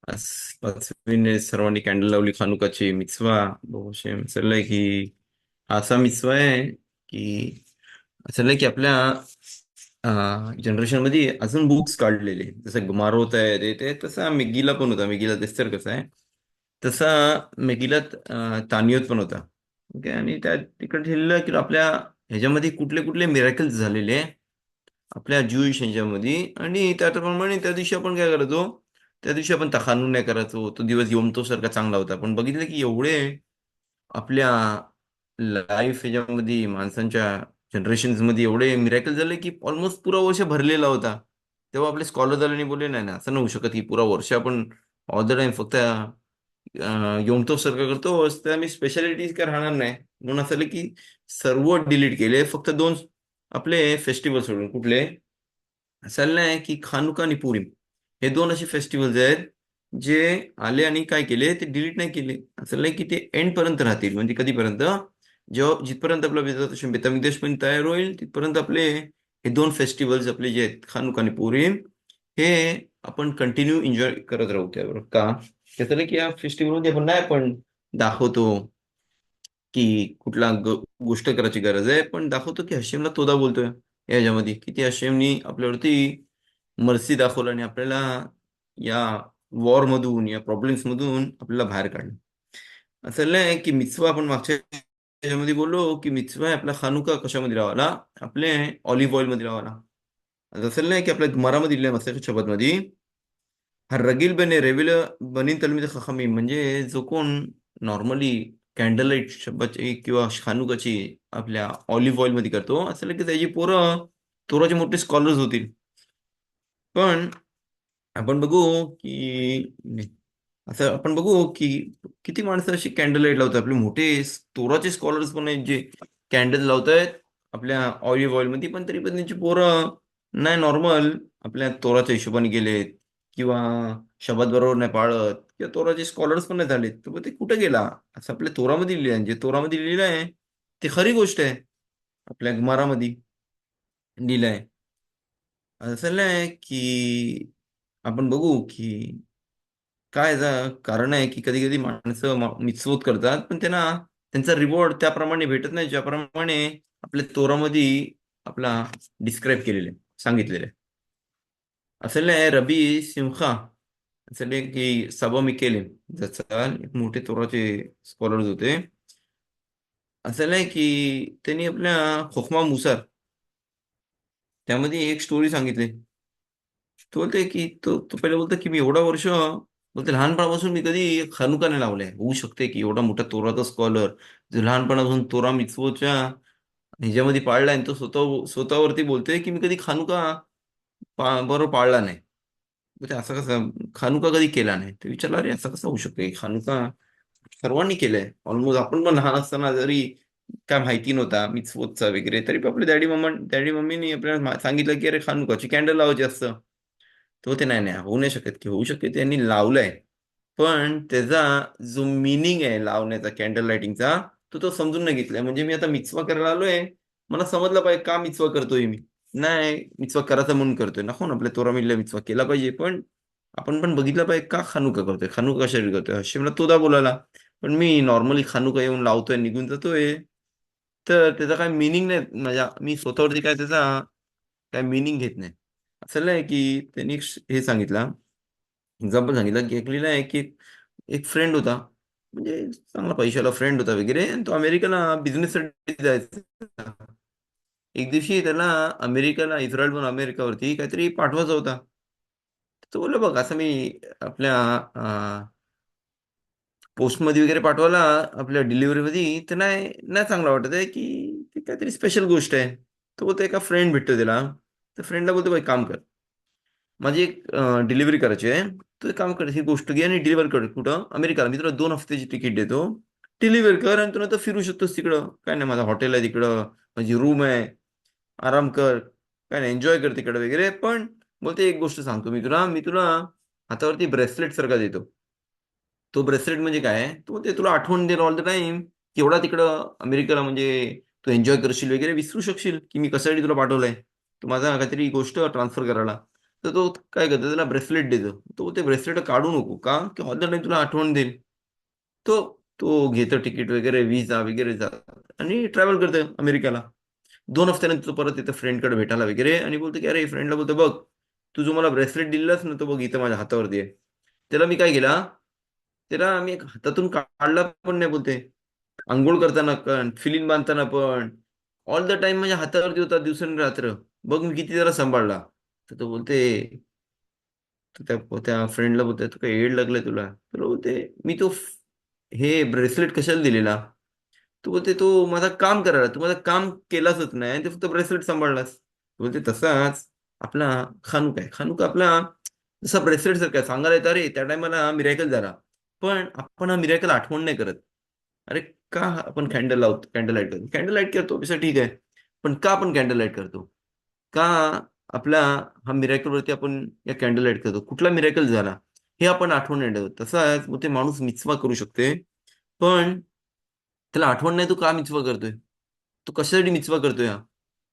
आज पाचवीने सर्वांनी कॅन्डल लावली खानुकाची मिtzवा. बहुशेम चाललंय की हा असा मिtzवा आहे की चाललंय की आपल्या जनरेशन मध्ये अजून बुक्स काढलेले जसं मारोत आहे ते तसा मेगीला पण होता. मेगीला तेस्तर कसा आहे तसा मेगीलात तानियोत पण होता. ओके. आणि त्या तिकडे लिहिलं की आपल्या ह्याच्यामध्ये कुठले कुठले मिरॅकल्स झालेले आपल्या ज्यूइश ह्याच्यामध्ये. आणि त्याप्रमाणे त्या दिवशी आपण काय करायचो, त्या दिवशी आपण तखानून नाही करायचो. तो दिवस यमतो सारखा चांगला होता. पण बघितलं की एवढे आपल्या लाईफ ह्याच्यामध्ये माणसांच्या जनरेशन्स मध्ये एवढे मिरॅकल झाले की ऑलमोस्ट पुरा वर्ष भरलेला होता. तेव्हा आपले स्कॉलर झाले आणि बोलले नाही ना असं नाही होऊ शकत की पुरा वर्ष आपण ऑल द टाइम फक्त योमतोफ सारखं करतो. तर आम्ही स्पेशालिटीज काय राहणार नाही. म्हणून असं झालं की सर्व डिलीट केले, फक्त दोन आपले फेस्टिवल सोडून. कुठले? असं नाही की खानुका आणि पुरीम हे दोन असे फेस्टिवल्स आहेत जे आले आणि काय केले ते डिलीट नाही केले. असं नाही की ते एंड पर्यंत राहतील. म्हणजे कधीपर्यंत? जेव्हा जिथपर्यंत आपला बेतमिकदेश पण तयार होईल तिथपर्यंत आपले हे दोन फेस्टिवल्स आपले जे आहेत खानुका आणि पुरीम हे आपण कंटिन्यू एन्जॉय करत राहू. त्यावर का त्याचं की या फेस्टिवलमध्ये आपण नाही पण दाखवतो की कुठला गोष्ट करायची गरज आहे, पण दाखवतो की हशेमला तोदा बोलतोय याच्यामध्ये. किती हशेमनी आपल्यावरती मर्सी दाखवलं आणि आपल्याला या वॉर मधून या प्रॉब्लेम्स मधून आपल्याला बाहेर काढलं. असं नाही की मिtzवा आपण मागच्या याच्यामध्ये बोललो की मिtzवा आहे आपला खानुका कशामध्ये लावाला? आपले ऑलिव्ह ऑइल मध्ये लावाला. आता असं नाही की आपल्या घुमारामध्ये दिले मस्त शब्द मध्ये हा रगील बने रेविल बनीन तलमीद खखमीम. म्हणजे जो कोण नॉर्मली कॅन्डल लाईट शब्दाची किंवा खानुकाची आपल्या ऑलिव्ह ऑइल मध्ये करतो, असं की त्याची पोरं तोराचे मोठे स्कॉलर्स होतील. पण आपण बघू की असं आपण बघू की किती माणसं अशी कॅन्डल लाईट लावतात. आपले मोठे तोराचे स्कॉलर्स पण आहेत जे कॅन्डल लावत आहेत आपल्या ऑलिव्ह ऑइल मध्ये. पण तरी पण त्यांची पोरं नाही नॉर्मल आपल्या तोराच्या हिशोबाने गेलेत किंवा शब्द बरोबर नाही पाळत किंवा तोराचे स्कॉलर्स पण नाही झालेत. तर मग ते कुठे गेला? असं आपल्या तोरामध्ये लिहिलं आहे. जे तोरामध्ये लिहिलं आहे ते खरी गोष्ट आहे. आपल्या गमारामध्ये लिहिलं आहे. असं नाही की आपण बघू की काय कारण आहे की कधी कधी माणसं मिसवत करतात, पण त्यांना त्यांचा रिवॉर्ड त्याप्रमाणे भेटत नाही ज्याप्रमाणे आपल्या तोरामध्ये आपला डिस्क्राईब केलेले सांगितलेले आहे. असं नाही रबी सिमखा असं नाही की सबा मिकेले जसं एक मोठे तोराचे स्कॉलर्स होते. असं नाही की त्यांनी आपल्या खोखमा मुसार त्यामध्ये एक स्टोरी सांगितली. तो बोलते की तो पहिले बोलतो की मी एवढा वर्ष बोलते लहानपणापासून मी कधी खानुका नाही लावलाय. होऊ शकते की एवढा मोठा तोराचा स्कॉलर जो लहानपणापासून तोरा मिtzvotच्या ह्याच्यामध्ये पाळलाय आणि तो स्वतःवरती बोलतोय की मी कधी खानुका बरोबर पाळला नाही. बोलते असं कसं खानुका कधी केला नाही? ते विचारलं अरे असं कसं होऊ शकते? खानुका सर्वांनी केलंय ऑलमोस्ट. आपण पण लहान असताना जरी काय माहिती नव्हता मिtzvotचा वगैरे तरी पण आपले डॅडी मम्मीनी आपल्याला सांगितलं की अरे खानुकाची कॅन्डल लावायची असतं. तो ते नाही नाही होऊ नाही शकत की होऊ शकते त्यांनी लावलंय. पण त्याचा जो मिनिंग आहे लावण्याचा कॅन्डल लाइटिंगचा तो समजून नाही घेतलाय. म्हणजे मी आता मिtzवा करायला आलोय, मला समजलं पाहिजे का मिtzवा करतोय मी. नाही मिtzवा करायचा म्हणून करतोय ना. हो आपल्या तोरा मिळल्या मिtzवा केला पाहिजे, पण आपण पण बघितलं पाहिजे का खानुका करतोय. खानुका कशासाठी करतोय? हशिमला तोदा बोलायला. पण मी नॉर्मली खानुका येऊन लावतोय निघून जातोय. तर त्याचा काय मिनिंग नाही. माझ्या मी स्वतःवरती काय त्याचा काय मिनिंग घेत नाही. असं नाही की त्यांनी हे सांगितलं एक्झाम्पल सांगितलं की एक लिहिलं आहे की एक फ्रेंड होता. म्हणजे चांगला पैशाला फ्रेंड होता वगैरे आणि तो अमेरिकेला बिझनेससाठी जायचा. एक दिवशी त्याला अमेरिकेला इस्रायलहून अमेरिकावरती काहीतरी पाठवायचा होता. तो बोललो बघ असं मी आपल्या पोस्टमध्ये वगैरे पाठवायला आपल्या डिलिव्हरीमध्ये तर नाही नाही चांगला वाटत आहे की ती काहीतरी स्पेशल गोष्ट आहे. तो बोलतो एका फ्रेंड भेटतो त्याला. तर फ्रेंडला बोलतो बाई काम कर, माझी एक डिलिव्हरी करायची आहे. तू एक काम कर ही गोष्ट घे आणि डिलिव्हर कर कुठं अमेरिकाला. मी तुला 2 हफ्त्याची तिकीट देतो, डिलिव्हर कर आणि तुला तर फिरू शकतोस तिकडं. काय नाही माझा हॉटेल आहे तिकडं, माझी रूम आहे, आराम कर, काय नाही एन्जॉय कर तिकडं वगैरे. पण बोलते एक गोष्ट सांगतो मी तुला हातावरती ब्रेसलेट सारखा देतो. तो ब्रेसलेट म्हणजे काय? तो ते तुला आठवण देईल ऑल द टाइम की एवढा तिकडं अमेरिकेला म्हणजे तू एन्जॉय करशील वगैरे, विसरू शकशील की मी कशासाठी तुला पाठवलंय. तू माझा काहीतरी गोष्ट ट्रान्सफर करायला. तर तो काय करतो, त्याला ब्रेसलेट देतो. तो ते ब्रेसलेट काढू नको का, की ऑल द टाइम तुला आठवण देईल. तो तो घेतो तिकीट वगैरे, व्हिसा वगैरे जातात आणि ट्रॅव्हल करतो अमेरिकेला. 2 हफ्त्यानंतर तो परत येतो फ्रेंडकडे भेटायला वगैरे आणि बोलतो की अरे, फ्रेंडला बोलतो, बघ तू जो मला ब्रेसलेट दिलास ना, तो बघ इथं माझ्या हातावरती आहे. त्याला मी काय केला, त्याला मी एक हातातून काढला पण नाही बोलते. अंघोळ करताना पण, फिलिंग बांधताना पण, ऑल द टाइम माझ्या हातावरती होता दिवसेंरात्र. बघ मी किती त्याला सांभाळला. तर तो बोलते, तर त्या फ्रेंडला बोलते, तू काय येड लागलंय तुला? तर बोलते, मी तो हे ब्रेसलेट कशाला दिलेला? तू बोलते, तो माझा काम करायला, तू माझं काम केलासच नाही आणि ते फक्त ब्रेसलेट सांभाळलास. बोलते तसाच आपला खानुका आहे. खानुका आपला जसा ब्रेसलेट सारखा आहे. सांगायला येतं अरे त्या टायमाला मिरॅकल झाला, पण आपण हा मिरॅकल आठवण नाही करत. अरे, का आपण कॅन्डल लावतो, कॅन्डल लाईट करतो, कॅन्डल लाईट करतो पेक्षा ठीक आहे, पण का आपण कॅन्डल लाईट करतो? का आपला हा मिरॅकल वरती आपण या कॅन्डल लाईट करतो? कुठला मिरॅकल झाला हे आपण आठवण नाही ठेवत. तसाच मग ते माणूस मिचवा करू शकते, पण त्याला आठवण नाही तो का मिचवा करतोय. तो कशासाठी मिचवा करतोय हा?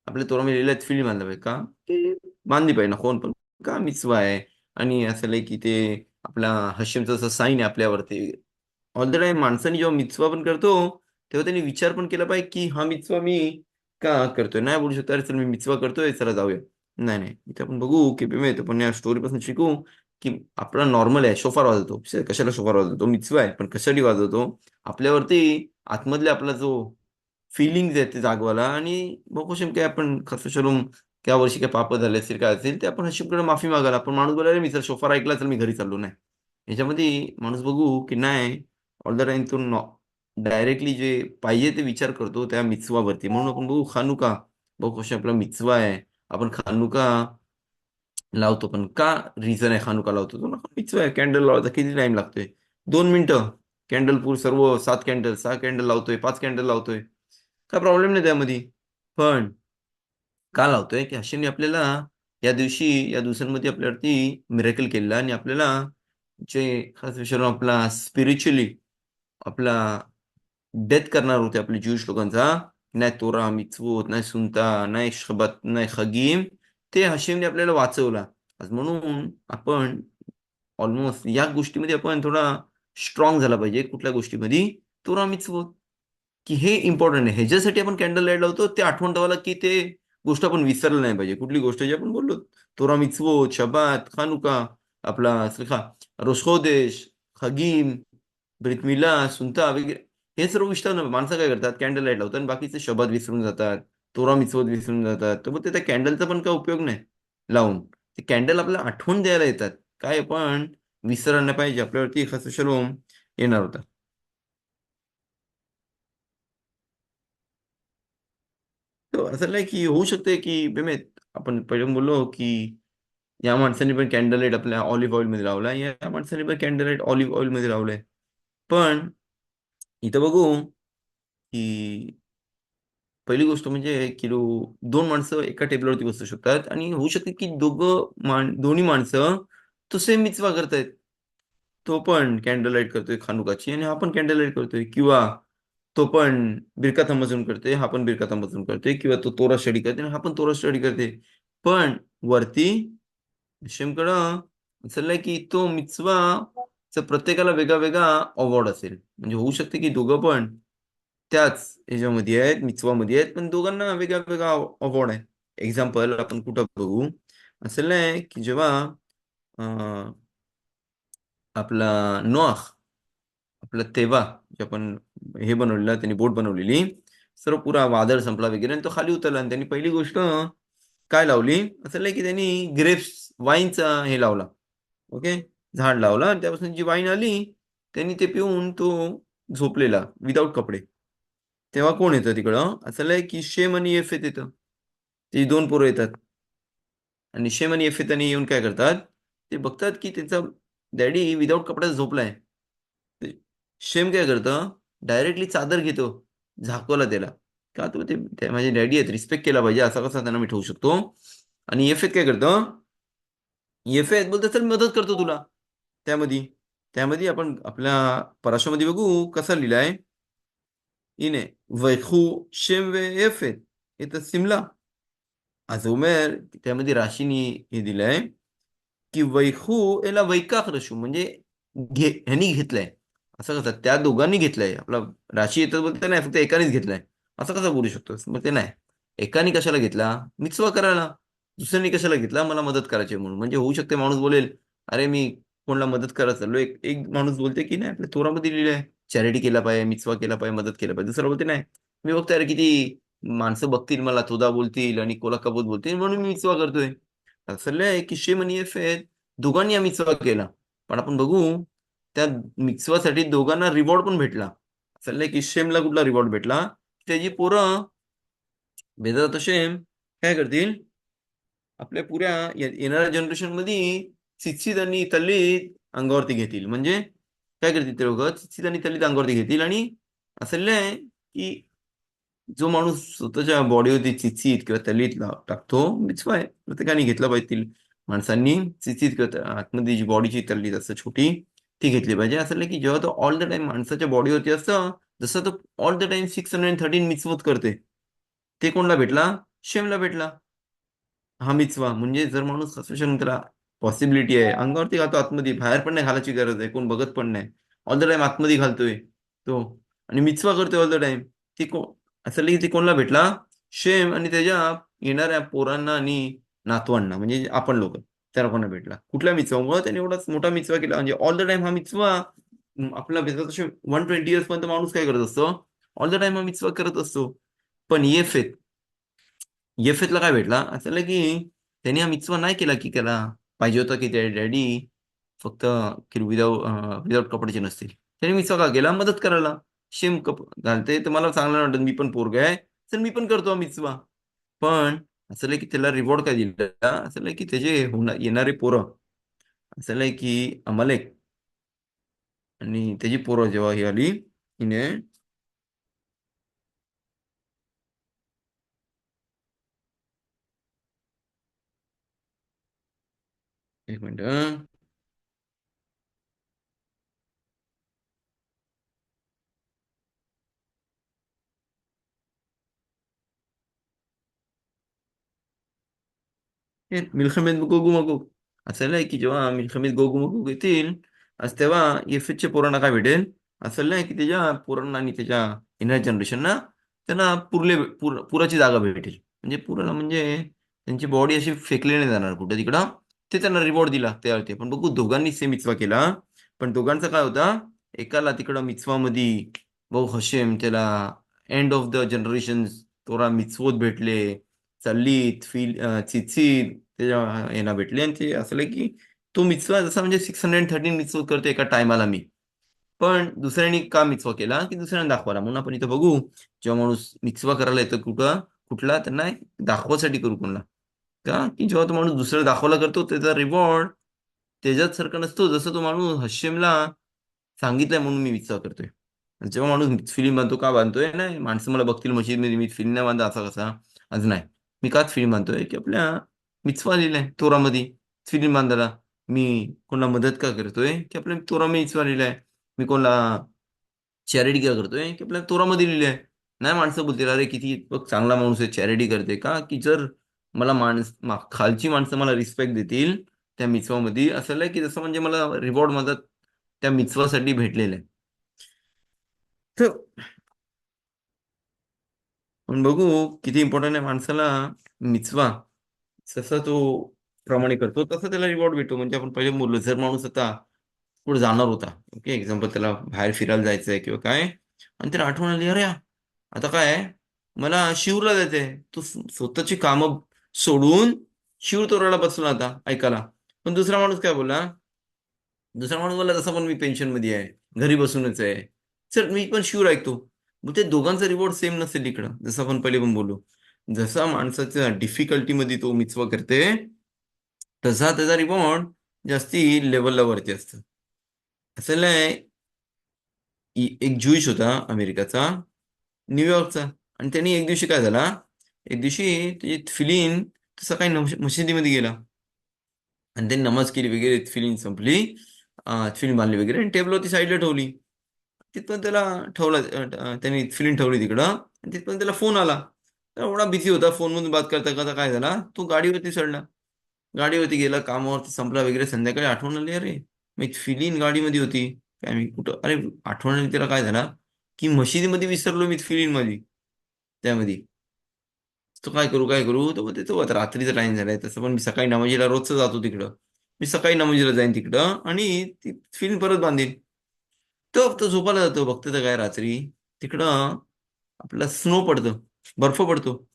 आपल्या तोरामध्ये लिहिलं फिल्म बांधला पाहिजे का, की बांधली पाहिजे ना कोण पण, का मिचवा आहे. आणि असं लय की ते आपला हशेमचं असं साईन आहे आपल्यावरती. ऑल द टाइम माणसाने जेव्हा मिचवा पण करतो, तेव्हा त्यांनी विचार पण केला पाहिजे, की हा मिचवा मी का करतोय. नाही बोलू शकतो, अरे चल मी मिचवा करतोय, चला जाऊया. नाही नाही, इथे आपण बघू की प्रेम येतो, पण या स्टोरीपासून शिकू की आपला नॉर्मल आहे शोफार वाजवतो. कशाला शोफार वाजवतो? मिचवा आहे, पण कशासाठी वाजवतो? आपल्यावरती आतमधले आपला जो फीलिंग्ज आहेत ते जागवायला. आणि मग क्वेश्चन काय, आपण खसशरून त्या वर्षी काय पाप झाले असतील, काय असेल ते आपण हशीमकडे माफी मागायला. आपण माणूस बोलायला, मी सर शोफार ऐकला, चल मी घरी चाललो. नाही, याच्यामध्ये माणूस बघू की नाही, ऑल द टाइम तो डायरेक्टली जे पाहिजे ते विचार करतो त्या मिचवावरती. म्हणून आपण बघू खानुका, बघू कशा आपला मिचवा आहे. आपण खानुका लावतो, पण का रिझन आहे खानुका लावतो तो ना, मिचवा आहे. कॅन्डल लावायचा किती टाइम लागतोय? 2 मिनिटं. कॅन्डल पूर सर्व 7 कॅन्डल, 6 कॅन्डल लावतोय, 5 कॅन्डल लावतोय, काय प्रॉब्लेम नाही त्यामध्ये. पण का लावतोय, की हशेमने आपल्याला या दिवशी, या दिवसांमध्ये आपल्यावरती मिरेकल केलेला आणि आपल्याला जे खास विचारून आपला स्पिरिच्युअली आपला डेथ करणार होते आपले ज्यूश लोकांचा. नाही तोरा, मिtzvot, नाही सुनता, नाही शबत, नाही खगीम, ते हशेमने आपल्याला वाचवला. आज म्हणून आपण ऑलमोस्ट या गोष्टीमध्ये आपण थोडा स्ट्रॉंग झाला पाहिजे. कुठल्या गोष्टीमध्ये? तोरा मिtzvot, की हे इम्पॉर्टंट आहे. ह्याच्यासाठी आपण कॅन्डल लाईट लावतो, ते आठवण ठेवायला, की ते गोष्ट आपण विसरलं नाही पाहिजे. कुठली गोष्ट जी आपण बोललो, तोरा मिtzvot, शबात, खानुका, आपला रोश खोदेश, खगीम, ब्रीत मिला, सुनता वगैरे, हे सर्व विषय माणसं काय करतात, कॅन्डल लाईट लावतात आणि बाकीचे शब्द विसरून जातात, तोरा मिचवत विसरून जातात. तर मग ते त्या कॅन्डलचा पण काय उपयोग नाही लावून. ते कॅन्डल आपल्याला आठवण द्यायला येतात, काय पण विसरायला नाही पाहिजे. आपल्यावरती एखादं शलोम येणार होता. तर असं नाही की होऊ शकते की बेमेत आपण पहिले बोललो की या माणसाने पण कॅन्डल लाईट आपल्या ऑलिव्ह ऑइल मध्ये लावला, या माणसाने पण कॅन्डल लाईट ऑलिव्ह ऑइल मध्ये लावलाय. पण इथं बघू की पहिली गोष्ट म्हणजे की 2 माणसं एका टेबलवरती बसू शकतात आणि होऊ शकते की दोन्ही माणसं तो सेम मिचवा करतायत. तो पण कॅन्डल लाईट करतोय खानुकाची आणि हा पण कॅन्डल लाईट करतोय, किंवा तो पण बिरका थांबसून करतोय, हा पण बिरका थांबसून करतोय, किंवा तो तोरा स्टडी करते आणि हा पण तोरा स्टडी करते. पण वरती हशेमकडं असं की तो मिचवा प्रत्येकाला वेगळा वेगळा अवॉर्ड असेल. म्हणजे होऊ शकते की दोघं पण त्याच ह्याच्यामध्ये आहेत, मिचवामध्ये आहेत, पण दोघांना वेगळा वेगळा अवॉर्ड आहे. एक्झाम्पल आपण कुठं बघू, असं नाही की जेव्हा अं, आपला नोआह, आपला तेव्हा जे आपण हे बनवलेलं, त्यांनी बोट बनवलेली, सर्व पुरा वादळ संपला वगैरे आणि तो खाली उतरला आणि त्यांनी पहिली गोष्ट काय लावली, असं नाही की त्यांनी ग्रेप्स वाईनचा हे लावला. ओके, झाड लावला आणि त्यापासून जी वाईन आली, त्यांनी ते पिऊन तो झोपलेला विदाऊट कपडे. तेव्हा कोण येतं तिकडं? असं आहे की शेम आणि येफेत येतं. ती 2 पोरं येतात आणि शेम आणि येफेत आणि येऊन काय करतात, ते बघतात की त्यांचा डॅडी विदाऊट कपड्यात झोपलाय. ते शेम काय करतं, डायरेक्टली चादर घेतो, झाकवला त्याला. का तो ते माझे डॅडी आहेत, रिस्पेक्ट केला पाहिजे, असा कसा त्यांना मी ठेवू शकतो. आणि येफेत काय करतं, येफेत बोलतो चल मदत करतो तुला. त्यामध्ये त्यामध्ये आपण आपल्या पराशामध्ये बघू कसा लिहिलाय. הנה, ויקחו שם ויפת את השמלה. אז הוא אומר, त्यामध्ये राशीनी हे दिलंय की वैखू याला वैकाख रशू म्हणजे ह्यांनी घेतलंय. असं कसं त्या दोघांनी घेतलंय आपला राशी येतात बोलते नाही फक्त एकानेच घेतलाय. असं कसं बोलू शकतोस मग ते नाही. एकाने कशाला घेतला मिtzवा करायला. दुसऱ्याने कशाला घेतला मला मदत करायची म्हणून. म्हणजे होऊ शकते माणूस बोलेल अरे मी कोणाला मदत करायला चाललो. एक एक माणूस बोलते की नाही आपल्या तोरामध्ये लिहिलं आहे चॅरिटी केला पाहिजे मिtzवा केला पाहिजे मदत केला पाहिजे. दुसरा बोलते नाही मी बघतो अरे किती माणसं बघतील मला तुदा बोलतील आणि कोला कबूत बोलतील म्हणून मी मिtzवा करतोय. असं आहे की शेम आणि येफेत दोघांनी आम्ही मिtzवा केला. पण आपण बघू त्या मिtzवासाठी दोघांना रिवॉर्ड पण भेटला. असं आहे की शेमला कुठला रिवॉर्ड भेटला त्याची पोरं बेदात शेम काय करतील आपल्या पुऱ्या येणाऱ्या जनरेशन मध्ये चितसीत आणि तल्लीत अंगावरती घेतील. म्हणजे काय करतील ते लोक चितसीत आणि तल्लीत अंगावरती घेतील आणि असं आहे की जो माणूस स्वतःच्या बॉडीवरती चिचीत किंवा तलीत टाकतो मिtzवा आहे प्रत्येकाने घेतला पाहिजे माणसांनी चिचीत किंवा आतमध्ये जी बॉडीची तल्लीत असतं छोटी ती घेतली पाहिजे. असं नाही की जेव्हा तो ऑल द टाइम माणसाच्या बॉडीवरती असतं जसं तो ऑल द टाइम 613 मिtzवत करते ते कोणला भेटला शेमला भेटला. हा मिtzवा म्हणजे जर माणूस सस्पेशन त्याला पॉसिबिलिटी आहे अंगावरती घालतो आतमध्ये बाहेर पण नाही घालायची गरज आहे कोण बघत पण नाही. ऑल द टाइम आतमध्ये घालतोय तो आणि मिtzवा करतोय ऑल द टाइम. ती असं की ती कोणला भेटला शेम आणि त्याच्या येणाऱ्या पोरांना आणि नातवांना म्हणजे आपण लोक त्या लोकांना भेटला. कुठल्या मिtzवामुळे त्याने एवढाच मोठा मिtzवा केला म्हणजे ऑल द टाइम हा मिtzवा आपला भेटत असे 120 इयर्स पर्यंत माणूस काय करत असतो ऑल द टाइम हा मिtzवा करत असतो. पण येफेतला काय भेटला असं की त्याने हा मिtzवा नाही केला की त्याला पाहिजे होता की त्या डॅडी फक्त की विदाऊट कपड्याचे नसतील. त्याने मिtzवा का केला मदत करायला. शेम घालते तर मला चांगलं वाटत मी पण पोरगा आहे तर मी पण करतो मिtzवा. पण असं की त्याला रिवॉर्ड काय दिला असं की त्याचे येणारे पोरं असं की अमलेक आणि त्याची पोरं जेव्हा ही आली हिने एक मिनिट כן, מלחמת גוג ומגוג. असं आहे की जेव्हा मिल्खमेत गोग मगूग येतील आज तेव्हा येफेदच्या पोरांना काय भेटेल असं आहे की त्याच्या पोरांना आणि त्याच्या येणाऱ्या जनरेशनना त्यांना पुराची जागा भेटेल. म्हणजे पुराला म्हणजे त्यांची बॉडी अशी फेकली नाही जाणार कुठे तिकडं. ते त्यांना रिवॉर्ड दिला त्या ते पण बघू दोघांनी सेम मिtzवा केला. पण दोघांचा काय होता एकाला तिकडं मिtzवामध्ये भाऊ हशेम त्याला एंड ऑफ द जनरेशन तोरा मिtzवत भेटले चाललीत चितसीत त्याच्या यांना भेटले आणि ते असलं की तो मिtzवा जसा म्हणजे 613 मिtzवत करतो एका टायमाला मी. पण दुसऱ्याने का मिtzवा केला की दुसऱ्याने दाखवायला म्हणून आपण इथं बघू जेव्हा माणूस मिtzवा करायला येतो कुठला त्यांना दाखवासाठी करू कोणला का की जेव्हा तो माणूस दुसऱ्याला दाखवायला करतो त्याचा रिवॉर्ड त्याच्यात सारखा नसतो जसं तो माणूस हशेमला सांगितलंय म्हणून मी मिtzवा करतोय. जेव्हा माणूस फिल्म बांधतो का बांधतोय नाही माणसं मला बघतील मशीदमध्ये मी फिल्म नाही बांधा असा कसा आज नाही. मी काच फिल्म बांधतोय की आपल्या मिtzवा लिहिलाय तोरामध्ये फिल्म बांधायला. मी कोणाला मदत का करतोय की आपल्या तोरा मी मिtzवा लिहिलाय. मी कोणाला चॅरिटी का करतोय की आपल्या तोरामध्ये लिहिलंय. नाही माणसं बोलतील अरे किती बघ चांगला माणूस आहे चॅरिटी करते का की जर मला खालची माणसं मला रिस्पेक्ट देतील त्या मिtzवामध्ये असं आहे की जसं म्हणजे मला रिवॉर्ड मदत त्या मिtzवासाठी भेटलेलं आहे. तर पण बघू किती इम्पॉर्टंट आहे माणसाला मिtzवा जसा तो प्रमाणे करतो तसं त्याला रिवॉर्ड भेटतो. म्हणजे आपण पहिले बोललो जर माणूस आता कुठे जाणार होता ओके एक्झाम्पल त्याला बाहेर फिरायला जायचंय किंवा काय आणि त्याला आठवण आली अरे आता काय आहे, मला शिवला जायचंय तो स्वतःची कामं सोडून शिव तोराला बसला आता ऐकायला. पण दुसरा माणूस बोलला तसा पण मी पेन्शन मध्ये आहे घरी बसूनच आहे सर मी पण शिवर ऐकतो. मग ते दोघांचा रिवॉर्ड सेम नसेल इकडं जसं आपण पहिले पण बोलू. जसा माणसाच्या डिफिकल्टीमध्ये तो मिtzवा करते तसा त्याचा रिवॉर्ड जास्ती लेवलला वरती असतं. असं नाही एक ज्यूइश होता अमेरिकाचा न्यूयॉर्कचा आणि त्यांनी एक दिवशी काय झाला एक दिवशी त्याची फिलीन सकाळी मशिदीमध्ये गेला आणि त्यांनी नमाज केली वगैरे फिलिंग संपली फिल्म बांधली वगैरे आणि टेबलवरती साईडला ठेवली. तिथपर्यंत त्याला ठेवला त्यांनी फिलिंग ठेवली तिकडं आणि तिथपर्यंत त्याला फोन आला. तर एवढा बिझी होता फोनमधून बात करता करता काय झाला तो गाडीवरती चढला गाडीवरती गेला, कामावरती संपला वगैरे, संध्याकाळी आठवण आली, अरे मी फिलिन गाडीमध्ये होती. काय मी कुठं, अरे आठवण आली त्याला, काय झाला की मशिदीमध्ये विसरलो मी फिलिन माझी त्यामध्ये. तो काय करू काय करू, तर बोलते तो आता रात्रीचा टाइम झालाय, तसं पण मी सकाळी नमाजीला रोजच जातो तिकडं. मी सकाळी नमाजीला जाईन तिकडं आणि ती फिल्म परत बांधीन. तो झोपायला जातो, बघतो तर काय रात्री तिकडं आपला स्नो पडतं, बर्फ पडतो.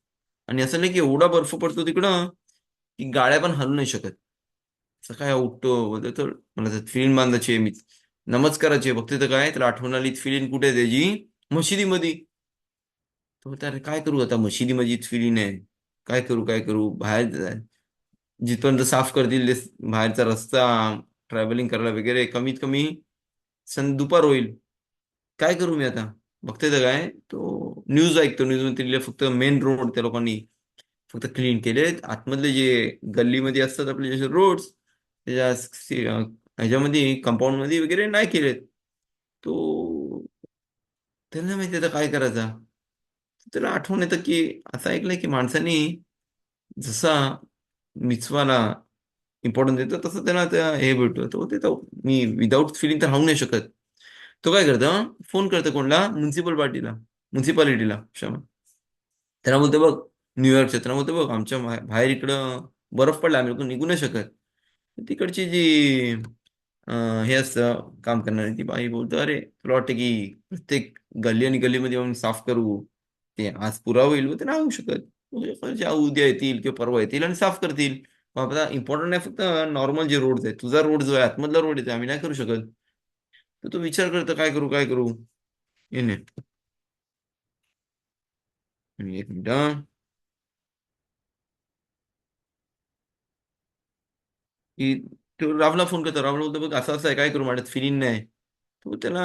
आणि असं नाही की एवढा बर्फ पडतो तिकडं की गाड्या पण हलू नाही शकत. सकाळी उठतो, बोलतो तर मला फिल्म बांधायची आहे, मी नमस्काराची आहे. बघते तर काय, तर आठवण आली फिल्म कुठे आहे त्याची, मशिदीमध्ये. तो बोलतो, अरे काय करू आता, मशिदीमध्ये फिल्म आहे, काय करू काय करू, बाहेर जिथपर्यंत साफ करतील बाहेरचा रस्ता, ट्रॅव्हलिंग करायला वगैरे, कमीत कमी दुपार होईल. काय करू मी आता. बघते तर काय, तो न्यूज ऐकतो, न्यूज मध्ये लिहिलं फक्त मेन रोड त्या लोकांनी फक्त क्लीन केलेत, आतमधले जे गल्लीमध्ये असतात आपले जसे रोड्स, त्याच्या ह्याच्यामध्ये कंपाऊंड मध्ये वगैरे नाही केलेत. तो त्यांना माहिती आता काय करायचा. त्याला आठवण येतं की असं ऐकलंय की माणसाने जसा मिचवाला इम्पॉर्टन्स देतो, तसं त्यांना त्या हे भेटतो. तो ते तर मी विदाऊट फिलिंग तर राहू नाही शकत. तो काय करतं, फोन करतं कोणला, म्युन्सिपालिटीला क्षमा. त्याला बोलतो बघ, न्यूयॉर्कच्या, त्याला बोलतो बघ आमच्या बाहेर इकडं बर्फ पडला, आम्ही लोक निघू नाही शकत. तिकडची जी हे असतं काम करणारी ती बाई बोलतो, अरे तुला वाटतं की प्रत्येक गल्ली आणि गल्लीमध्ये येऊन साफ करू, ते आज पुरा होईल ते नाही होऊ शकत. ज्या उद्या येतील किंवा परवा येतील आणि साफ करतील. मग आपला इम्पॉर्टंट आहे फक्त नॉर्मल जे रोड आहे, तुझा रोड जो आहे आतमधला रोड आहे, आम्ही नाही करू शकत. तर तो विचार करतो काय करू काय करू. येणे एक मिनिट हं. की तो रावला फोन करतो, रावला बोलतो बघ असं असं आहे, काय करू, माझ्यात फिलिंग नाही. तो त्याला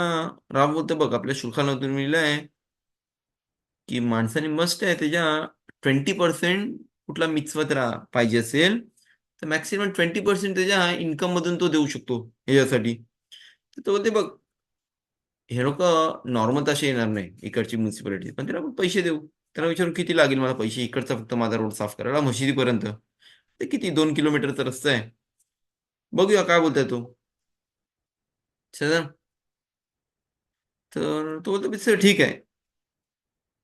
राव बोलतो बघ, आपल्या शुल्काला तुम्ही लिहिलंय की माणसाने मस्ट आहे त्याच्या 20% कुठला मिचवा त्याला पाहिजे असेल, तर मॅक्सिमम 20% त्याच्या इन्कम मधून तो देऊ शकतो ह्याच्यासाठी. तर तो बोलते बघ, हे लोक नॉर्मल तसे येणार नाही इकडची म्युन्सिपालिटी, पण त्याला आपण पैसे देऊ. त्याला विचारू किती लागेल मला पैसे इकडचा फक्त माझा रोड साफ करायला मशिदीपर्यंत. ते किती 2 किलोमीटरचा रस्ता आहे, बघूया काय बोलताय तो. तर तो बोलतो "सर, ठीक आहे.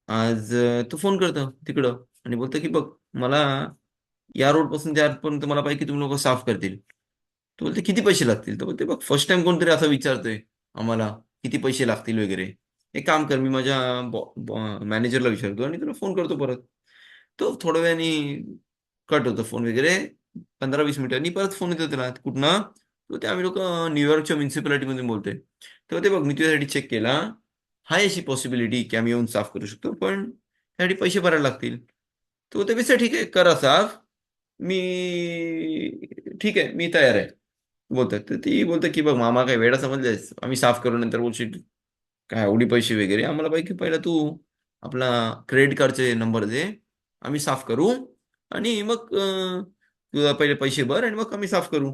आज तो फोन करतो तिकडं आणि बोलतो की बघ, मला या रोड पासून त्या पर्यंत मला पाहिजे की तुम्ही लोक साफ करतील. तो बोलते किती पैसे लागतील, तर बोलते बघ फर्स्ट टाइम कोणतरी असं विचारतोय आम्हाला किती पैसे लागतील वगैरे. एक काम कर, मी माझ्या मॅनेजरला विचारतो आणि तुला फोन करतो परत. तो थोड्या वेळाने कट होतो फोन वगैरे, 15-20 मिनिटांनी परत फोन येतो त्याला कुठनं. तो ते आम्ही लोक न्यूयॉर्कच्या म्युन्सिपालिटीमधून बोलतोय. तेव्हा ते बघ, मी तुझ्यासाठी चेक केला, हाय अशी पॉसिबिलिटी की आम्ही येऊन साफ करू शकतो, पण त्यासाठी पैसे भरायला लागतील. तो ते विषय ठीक आहे, करा साफ. मी ठीक आहे, मी तयार आहे बोलतात. तर ती बोलते की बघ मामा, काय वेळा समजलेस, आम्ही साफ करू नंतर बोलशील काय एवढी पैसे वगैरे, आम्हाला पाहिजे की पहिला तू आपला क्रेडिट कार्डचे नंबर दे, आम्ही साफ करू आणि मग तुला पहिले पैसे भर आणि मग आम्ही साफ करू.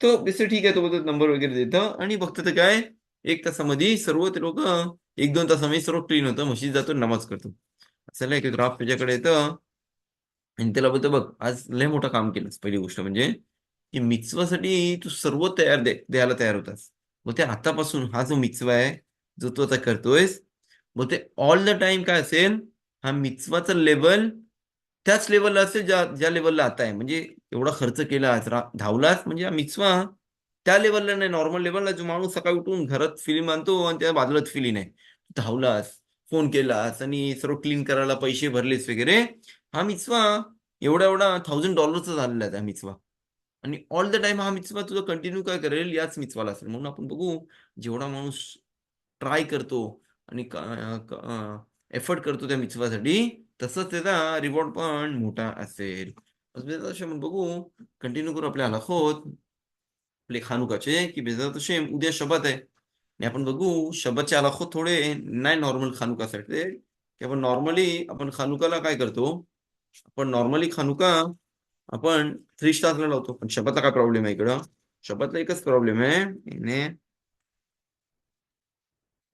तो बेस्ट ठीक आहे, तो बोलतो नंबर वगैरे देतं आणि बघतं तर काय, 1 तासामध्ये सर्व ते लोक, 1-2 तासामध्ये सर्व क्लीन होतं, म्हशी जातो नमाज करतो. असं नाही की ग्राफ तुझ्याकडे येतं आणि त्याला बोलतो बघ, आज लय मोठं काम केलंस. पहिली गोष्ट म्हणजे की मिtzवासाठी तू सर्व द्यायला तयार होतास. मग ते आतापासून हा जो मिtzवा आहे, जो तू आता करतोयस, मग ते ऑल द टाइम काय असेल, हा मिtzवाचा लेवल त्याच लेवलला असेल ज्या ज्या लेवलला आता आहे. म्हणजे एवढा खर्च केलास, धावलास, म्हणजे हा मिtzवा त्या लेवलला नाही, नॉर्मल लेवलला. जो माणूस सकाळी उठून घरात फिल्म आणतो आणि त्या बाजूलाच फिलिंग आहे, धावलास, फोन केलास आणि सर्व क्लीन करायला पैसे भरलेस वगैरे, हा मिtzवा एवढा एवढा $1000चा झालेला आहे हा मिtzवा. आणि ऑल द टाइम हा मिtzवा तुझा कंटिन्यू काय करेल, याच मिtzवाला असेल. म्हणून आपण बघू, जेवढा माणूस ट्राय करतो आणि एफर्ट करतो त्या मिtzवासाठी, तसंच त्याचा रिवॉर्ड पण मोठा असेल. बेझात आपण बघू, कंटिन्यू करू आपल्या हलाखोत आपले खानुकाचे, की बेझात हशेम उद्या शबत आहे आणि आपण बघू शबतचे हलाखोत थोडे नाही नॉर्मल खानुकासाठी, की आपण नॉर्मली आपण खानुकाला काय करतो, आपण नॉर्मली खानुका आपण 3 स्टार्सला लावतो, पण शबतला काय प्रॉब्लेम आहे इकडं. शबतला एकच प्रॉब्लेम आहे,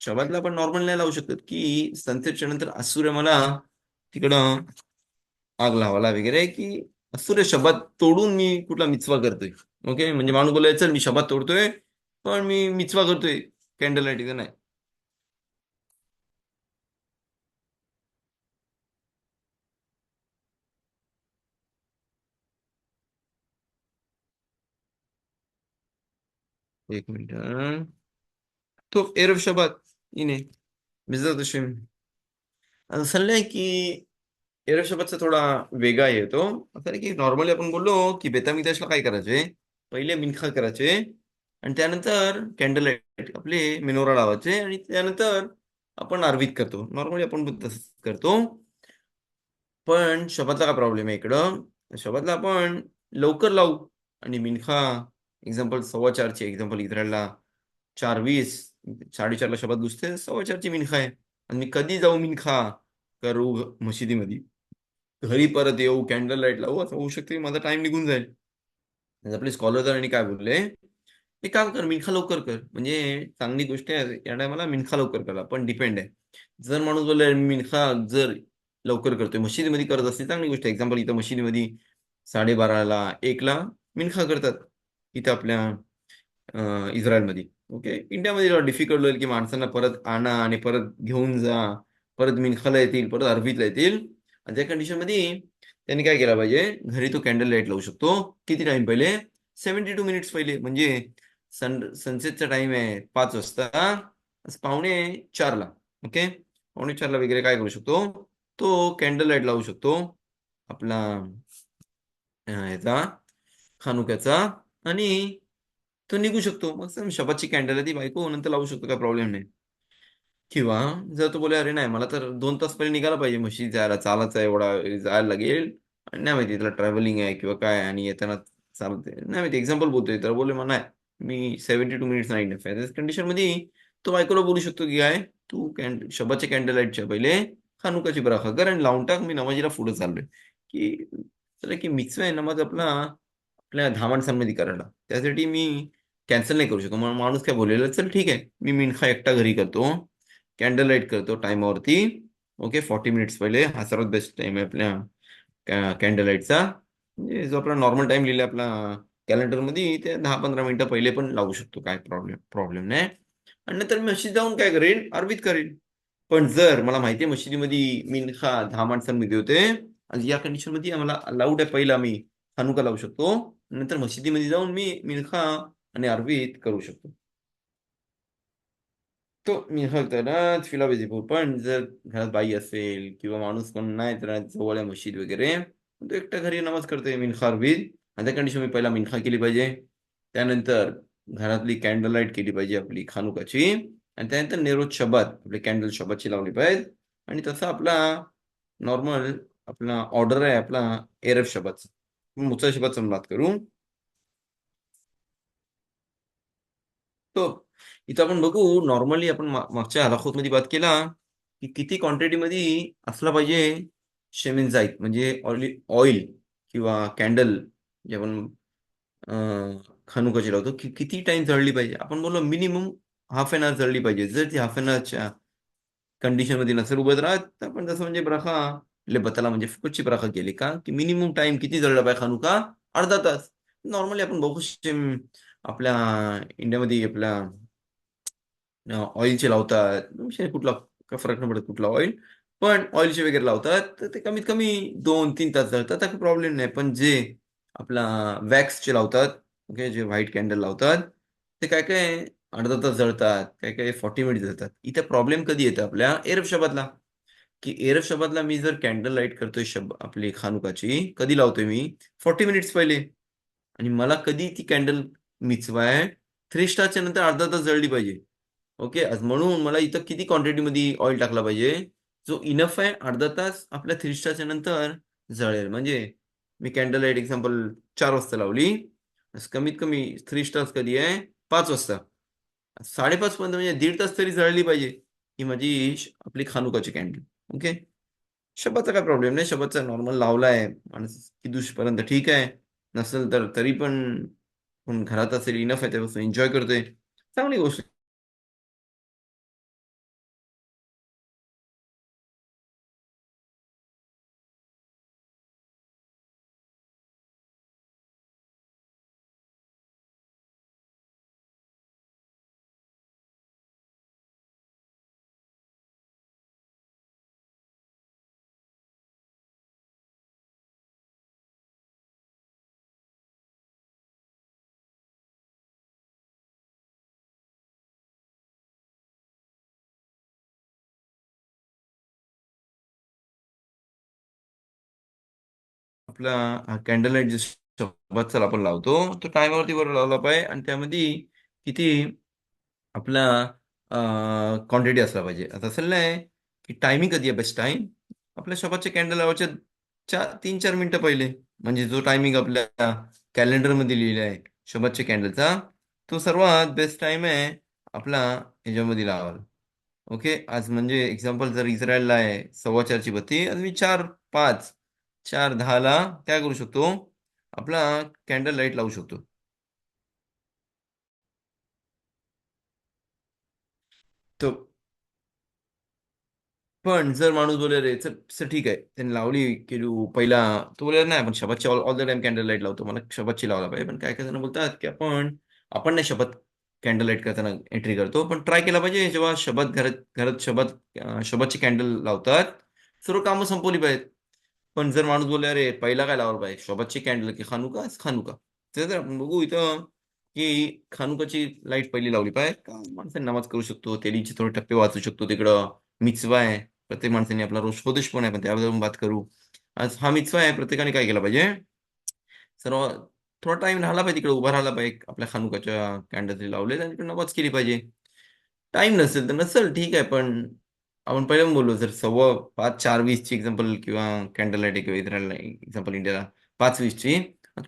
शबातला आपण नॉर्मल नाही लावू शकत की सनसेटच्या नंतर सूर्य मला तिकडं आग लावायला वगैरे, की असतो रे शब्द तोडून मी कुठला मिचवा करतोय. ओके, म्हणजे माणूस बोलाय चल मी शब्द तोडतोय, पण मी मिचवा करतोय कॅन्डल लाईटिंग नाही. एक मिनिट तो एरव शब्द इने मिझा तशे असं नाही की एरव शब्दचा थोडा वेगळा येतो. असं नाही की नॉर्मली आपण बोललो की बेतामिदेशला काय करायचे, पहिले मिनखा करायचे आणि त्यानंतर कॅन्डल लाईट आपले मेनोरा लावायचे आणि त्यानंतर आपण आरवीत करतो. नॉर्मली आपण पण तसंच करतो. पण शबातला काय प्रॉब्लेम आहे इकडं, शबातला आपण लवकर लावू आणि मिनखा एक्झाम्पल 4:15 एक्झाम्पल इस्रायलला 4:20 4:30ला शबात घुसते, 4:15ची मिनखा आहे आणि मी कधी जाऊ मिनखा करू मशिदीमध्ये, घरी परत येऊ कॅन्डल लाईट लावू, असं होऊ शकते माझा टाइम निघून जाईल. आणि आपले स्कॉलर आणि काय बोलले, एक काम कर मिनखा लवकर कर, म्हणजे चांगली गोष्ट आहे या टायमाला मिनखा लवकर करा, पण डिपेंड आहे. जर माणूस बोलला मिनखा जर लवकर करतोय मशिदीमध्ये करत असते चांगली गोष्ट आहे. एक्झाम्पल इथं मशिदीमध्ये 12:30ला 1ला मिनखा करतात इथं आपल्या इस्रायलमध्ये. ओके, इंडियामध्ये डिफिकल्ट होईल की माणसांना परत आणा आणि परत घेऊन जा, परत मिनखाला येतील परत अरबीतला येतील. आणि त्या कंडिशनमध्ये त्यांनी काय केलं पाहिजे, घरी तो कॅन्डल लाईट लावू शकतो. किती टाइम पहिले, 72 मिनिट्स पहिले, म्हणजे सनसेटचा टाइम आहे 5 वाजता, पावणे 4ला. ओके, पावणे 4ला वगैरे काय करू शकतो, तो कॅन्डल लाईट लावू शकतो आपला ह्याचा खानुक्याचा, आणि तो निघू शकतो. मग शबातची कॅन्डल आहे ती बायको नंतर लावू शकतो, काय प्रॉब्लेम नाही. किंवा जर तो बोले अरे नाही मला तर 2 तास पहिले निघायला पाहिजे म्हशी जायला, चालायचं आहे एवढा जायला लागेल आणि नाही माहिती त्याला ट्रॅव्हलिंग आहे किंवा काय आणि येताना चालत आहे, नाही माहिती एक्झाम्पल बोलतोय, तर बोलले मग नाही मी 72 मिनिट्स नाही कंडिशन मध्ये तो बायकोला बोलू शकतो की काय, तू शबाच्या कॅन्डल लाईटच्या पहिले खानुकाची बराखा कर आणि लावून टाक, मी नमाजीला पुढे चाललोय. की चला की मिक्स आहे नमाज आपला आपल्या 10 माणसांमध्ये करायला, त्यासाठी मी कॅन्सल नाही करू शकतो. मग माणूस काय बोललेला चल ठीक आहे मी मिनखा एकटा घरी करतो, कॅन्डल लाईट करतो टाइमावरती. ओके, 40 मिनिट्स पहिले हा सर्वात बेस्ट टाइम आहे आपल्या कॅन्डल लाईटचा. म्हणजे जो आपला नॉर्मल टाइम लिहिला आपला कॅलेंडरमध्ये ते 10-15 मिनिटं पहिले पण लावू शकतो, काय प्रॉब्लेम प्रॉब्लेम नाही. आणि नंतर मी मशीद जाऊन काय करेन, अर्वित करेन. पण जर मला माहिती आहे मशिदीमध्ये मिनखा 10 माणसांमध्ये होते आणि या कंडिशन मध्ये आम्हाला अलाउड आहे, पहिला मी हानुका लावू शकतो, नंतर मशिदीमध्ये जाऊन मी मिनखा आणि अर्वित करू शकतो. तो मी त्याला फिला पाहिजे. पण जर घरात बाई असेल किंवा माणूस कोण नाही तर जवळ आहे मशीद वगैरे, तो एकट्या घरी नमाज करतोय मिनखा अर्वित, आणि त्या कंडिशन मी पहिला मिनखा केली पाहिजे, त्यानंतर घरातली कॅन्डल लाईट केली पाहिजे आपली खानुकाची, आणि त्यानंतर नेरोज शबात आपली कॅन्डल शबातची लावली पाहिजे. आणि तसा आपला नॉर्मल आपला ऑर्डर आहे आपला एरफ शबातचा. मुसा शबातचा बात करू. तो इथं आपण बघू, नॉर्मली आपण मागच्या मध्ये बात केला की किती क्वांटिटी मध्ये असला पाहिजे शेमिन जाईत, म्हणजे ऑइल किंवा कॅन्डल जे आपण खनुकाची लावतो, की किती टाइम जळली पाहिजे. आपण बोललो मिनिमम हाफ एन आवर जळली पाहिजे. जर ती हाफ एन आवरच्या कंडिशन मध्ये नसेल उभं राहत, तर आपण जसं म्हणजे ब्राखा बतला म्हणजे फुकटची ब्राखा केली का, की मिनिमम टाइम किती जळला पाहिजे खनुका, अर्धा तास. नॉर्मली आपण बघू आपल्या इंडियामध्ये आपल्या ऑइलचे लावतात, विषय कुठला काय फरक नाही पडत कुठला ऑइल, पण ऑइलचे वगैरे लावतात तर ते कमीत कमी 2-3 तास जळतात, तर प्रॉब्लेम नाही. पण जे आपला वॅक्सचे लावतात, ओके, जे व्हाईट कॅन्डल लावतात, ते काय काय अर्धा तास जळतात, काय काय 40 मिनिट जळतात. इथे प्रॉब्लेम कधी येतं आपल्या एरफ शबातला, की एरफ शबातला मी जर कॅन्डल लाईट करतोय आपली खानुकाची कधी लावतोय मी 40 मिनिट्स पहिले, आणि मला कधी ती कॅन्डल मिचवाय 3 स्टारच्या नंतर अर्धा तास जळली पाहिजे. ओके, आज म्हणून मला इथं किती क्वांटिटीमध्ये ऑइल टाकला पाहिजे, जो इनफ आहे अर्धा तास आपल्या 3 स्टारच्या नंतर जळेल. म्हणजे मी कॅन्डल लाईट एक्झाम्पल 4 वाजता लावली, आज कमीत कमी 3 स्टार्स कधी आहे 5 वाजता, 5:30 पर्यंत म्हणजे 1.5 तास तरी जळली पाहिजे ही माझी आपली खानुकाची कॅन्डल. ओके, शबाचा काय प्रॉब्लेम नाही, शबाचा नॉर्मल लावलाय माणूस की दुसपर्यंत ठीक आहे, नसेल तर तरी पण पण घरात असेल इनफ आहे त्यापासून एन्जॉय करतोय, चांगली गोष्ट. आपला कॅन्डल लाईट जो शबातचा आपण लावतो तो टायमावरती बरोबर लावला पाहिजे आणि त्यामध्ये किती आपला क्वांटिटी असला पाहिजे. आता असं नाही की टायमिंग कधी आहे बेस्ट टाइम आपल्या शबातचे कॅन्डल लावायच्या 3-4 मिनिटं पहिले, म्हणजे जो टायमिंग आपल्या कॅलेंडरमध्ये लिहिला आहे शबातच्या कॅन्डलचा, तो सर्वात बेस्ट टाइम आहे आपला ह्याच्यामध्ये लावाल. ओके, आज म्हणजे एक्झाम्पल जर इस्रायलला आहे 4:15ची बत्ती, आज मी 4:05, 4:10ला काय करू शकतो, आपला कॅन्डल लाईट लावू शकतो. तो पण जर माणूस बोले रे चल चल ठीक आहे त्यांनी लावली की पहिला, तो बोले नाही आपण शबातची all the time candle light लावतो, मला शबातची लावायला पाहिजे. पण काय काय जण बोलतात की आपण आपण नाही शबात कॅन्डल लाईट करताना एंट्री करतो, पण ट्राय केला पाहिजे जेव्हा शबात घरात घरात शबातची कॅन्डल लावतात सर्व कामं संपवली पाहिजेत. पण जर माणूस बोलला अरे पहिला काय लावलं पाहिजे शोबाची कॅन्डल की खानुका, खानुका, तर आपण बघू इथं की खानुकाची लाईट पहिली लावली पाहिजे का माणसाने नमाज करू शकतो, तेलीचे थोडे टप्पे वाचू शकतो, तिकडं मिचवा आहे प्रत्येक माणसाने, आपला रोज स्वदेश पण आहे पण त्याबद्दल आपण बात करू. आज हा मिचवा आहे, प्रत्येकाने काय केला पाहिजे, सर्व थोडा टाइम राहिला पाहिजे तिकडे उभा राहिला पाहिजे आपल्या खानुकाच्या कॅन्डल लावले आणि तिकडे नमाज केली पाहिजे. टाइम नसेल तर नसेल ठीक आहे, पण आपण पहिले पण बोललो जर 5:15 4:20ची एक्झाम्पल किंवा कॅन्डल लाईट किंवा इतर एक्झाम्पल इंडियाला 5:20ची,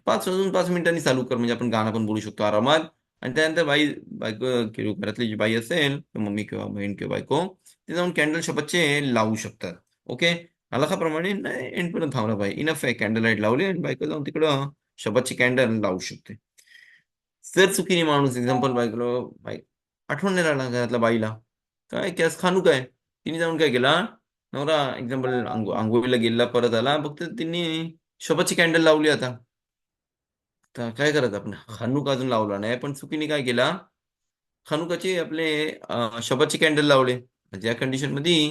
5 वाजून 5 मिनिटांनी चालू कर, म्हणजे आपण गाणं पण बोलू शकतो आरामात. आणि त्यानंतर बायको किंवा घरातली जी बाई असेल मम्मी किंवा बहीण किंवा बायको, ते जाऊन कॅन्डल शपथचे लावू शकतात. ओके, हलाखाप्रमाणे नाही एंडपर्यंत थांबलं पाहिजे, इनफ आहे कॅन्डल लाईट लावली आणि बायको जाऊन तिकडं शपथची कॅन्डल लावू शकते. जर चुकीने माणूस एक्झाम्पल बायकोला आठवण नाही राहिला घरातल्या बाईला काय की आज खानू काय, तिने जाऊन काय केला, नवरा एक्झाम्पल आंघोळीला गेला परत आला फक्त तिने शोभाची कॅन्डल लावली. आता तर काय करायचं आपण, खानुका अजून लावला नाही पण चुकीने काय केला, खानुकाचे आपले शोभाची कॅन्डल लावले. म्हणजे या कंडिशन मध्ये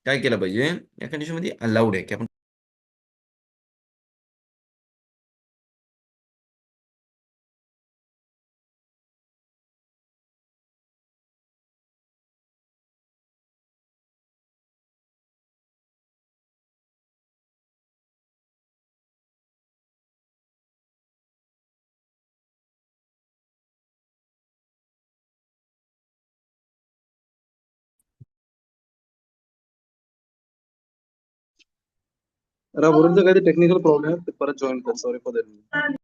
काय केलं पाहिजे, या कंडिशन मध्ये अलाउड आहे की आपण राहुरीचा काही टेक्निकल प्रॉब्लेम आहे, ते परत जॉईन कर. Sorry for that.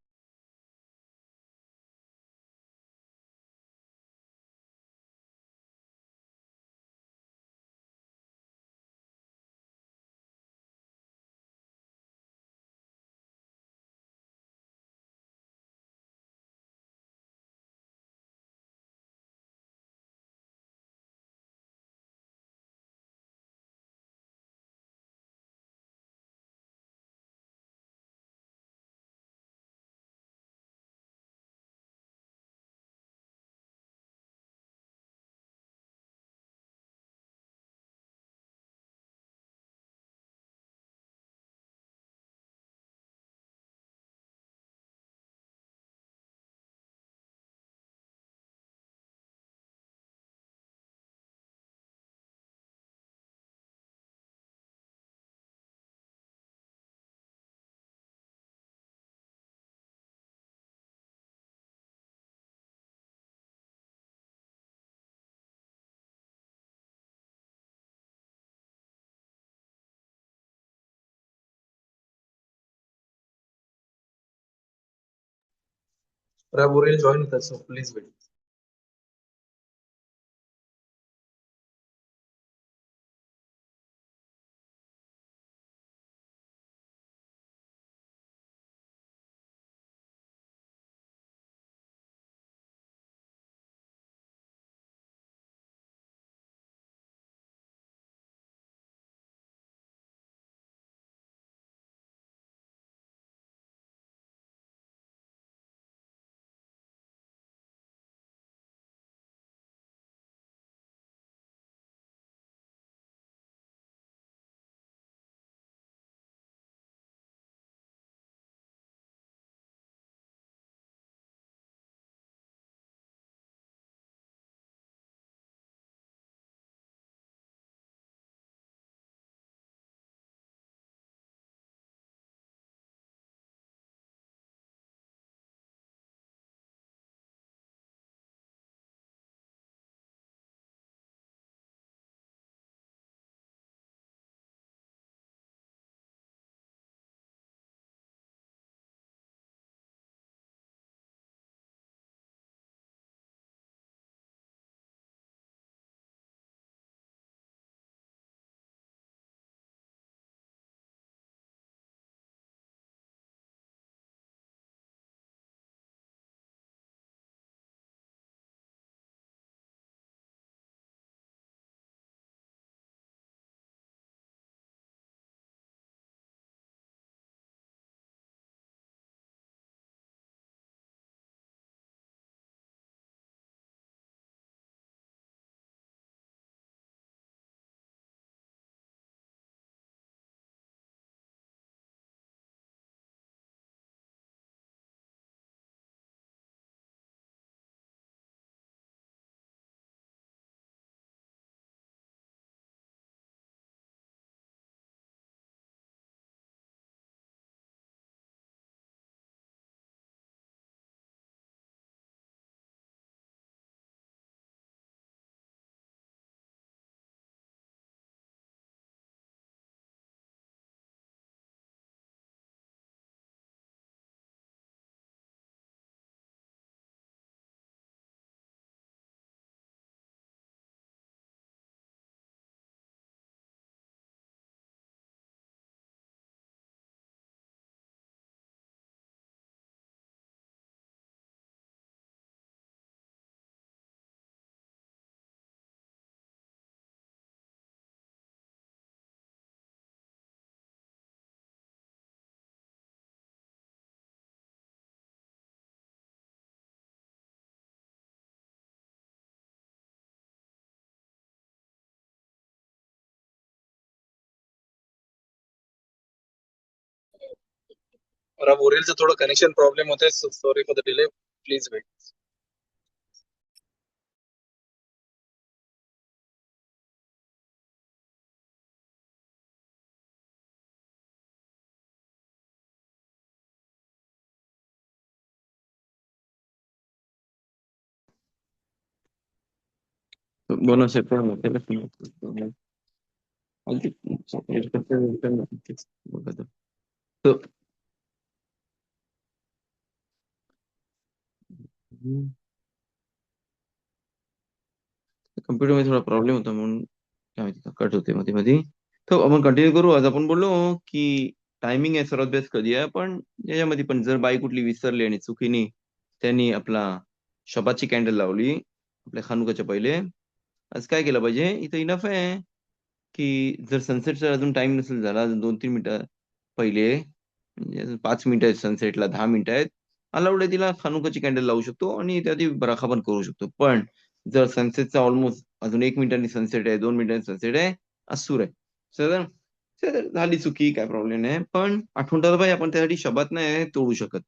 Rahuri join कर, सो प्लीज वेट. जरा ओरिएलचं थोडं कनेक्शन प्रॉब्लेम होते. Sorry for the delay. Please wait. बोलो से तो कम्प्युटर मध्ये थोडा प्रॉब्लेम होता म्हणून काय माहिती कट होते मध्ये मध्ये. तर आपण कंटिन्यू करू. आज आपण बोललो की टायमिंग आहे सर्वात बेस्ट कधी आहे, पण याच्यामध्ये पण जर बाई कुठली विसरली आणि चुकीने त्यांनी आपला शबाची कॅन्डल लावली आपल्या खानुकाच्या पहिले, आज काय केलं पाहिजे? इथं इनफ आहे की जर सनसेटचा अजून टाइम नसेल झाला, अजून 2-3 मिनिटं पहिले, म्हणजे अजून 5 मिनिटं आहेत सनसेटला, 10 मिनिटं आहेत, अलाउड आहे, तिला खानुकाची कॅन्डल लावू शकतो आणि त्या ती बराखा पण करू शकतो. पण जर सनसेटचा ऑलमोस्ट अजून 1 मिनिटांनी सनसेट आहे, 2 मिनिटांनी सनसेट आहे, असूर आहे, तर तर झाली चुकी, काय प्रॉब्लेम नाही. पण आठवण ठेवायला पाहिजे आपण त्यासाठी शबात नाही तोडू शकत.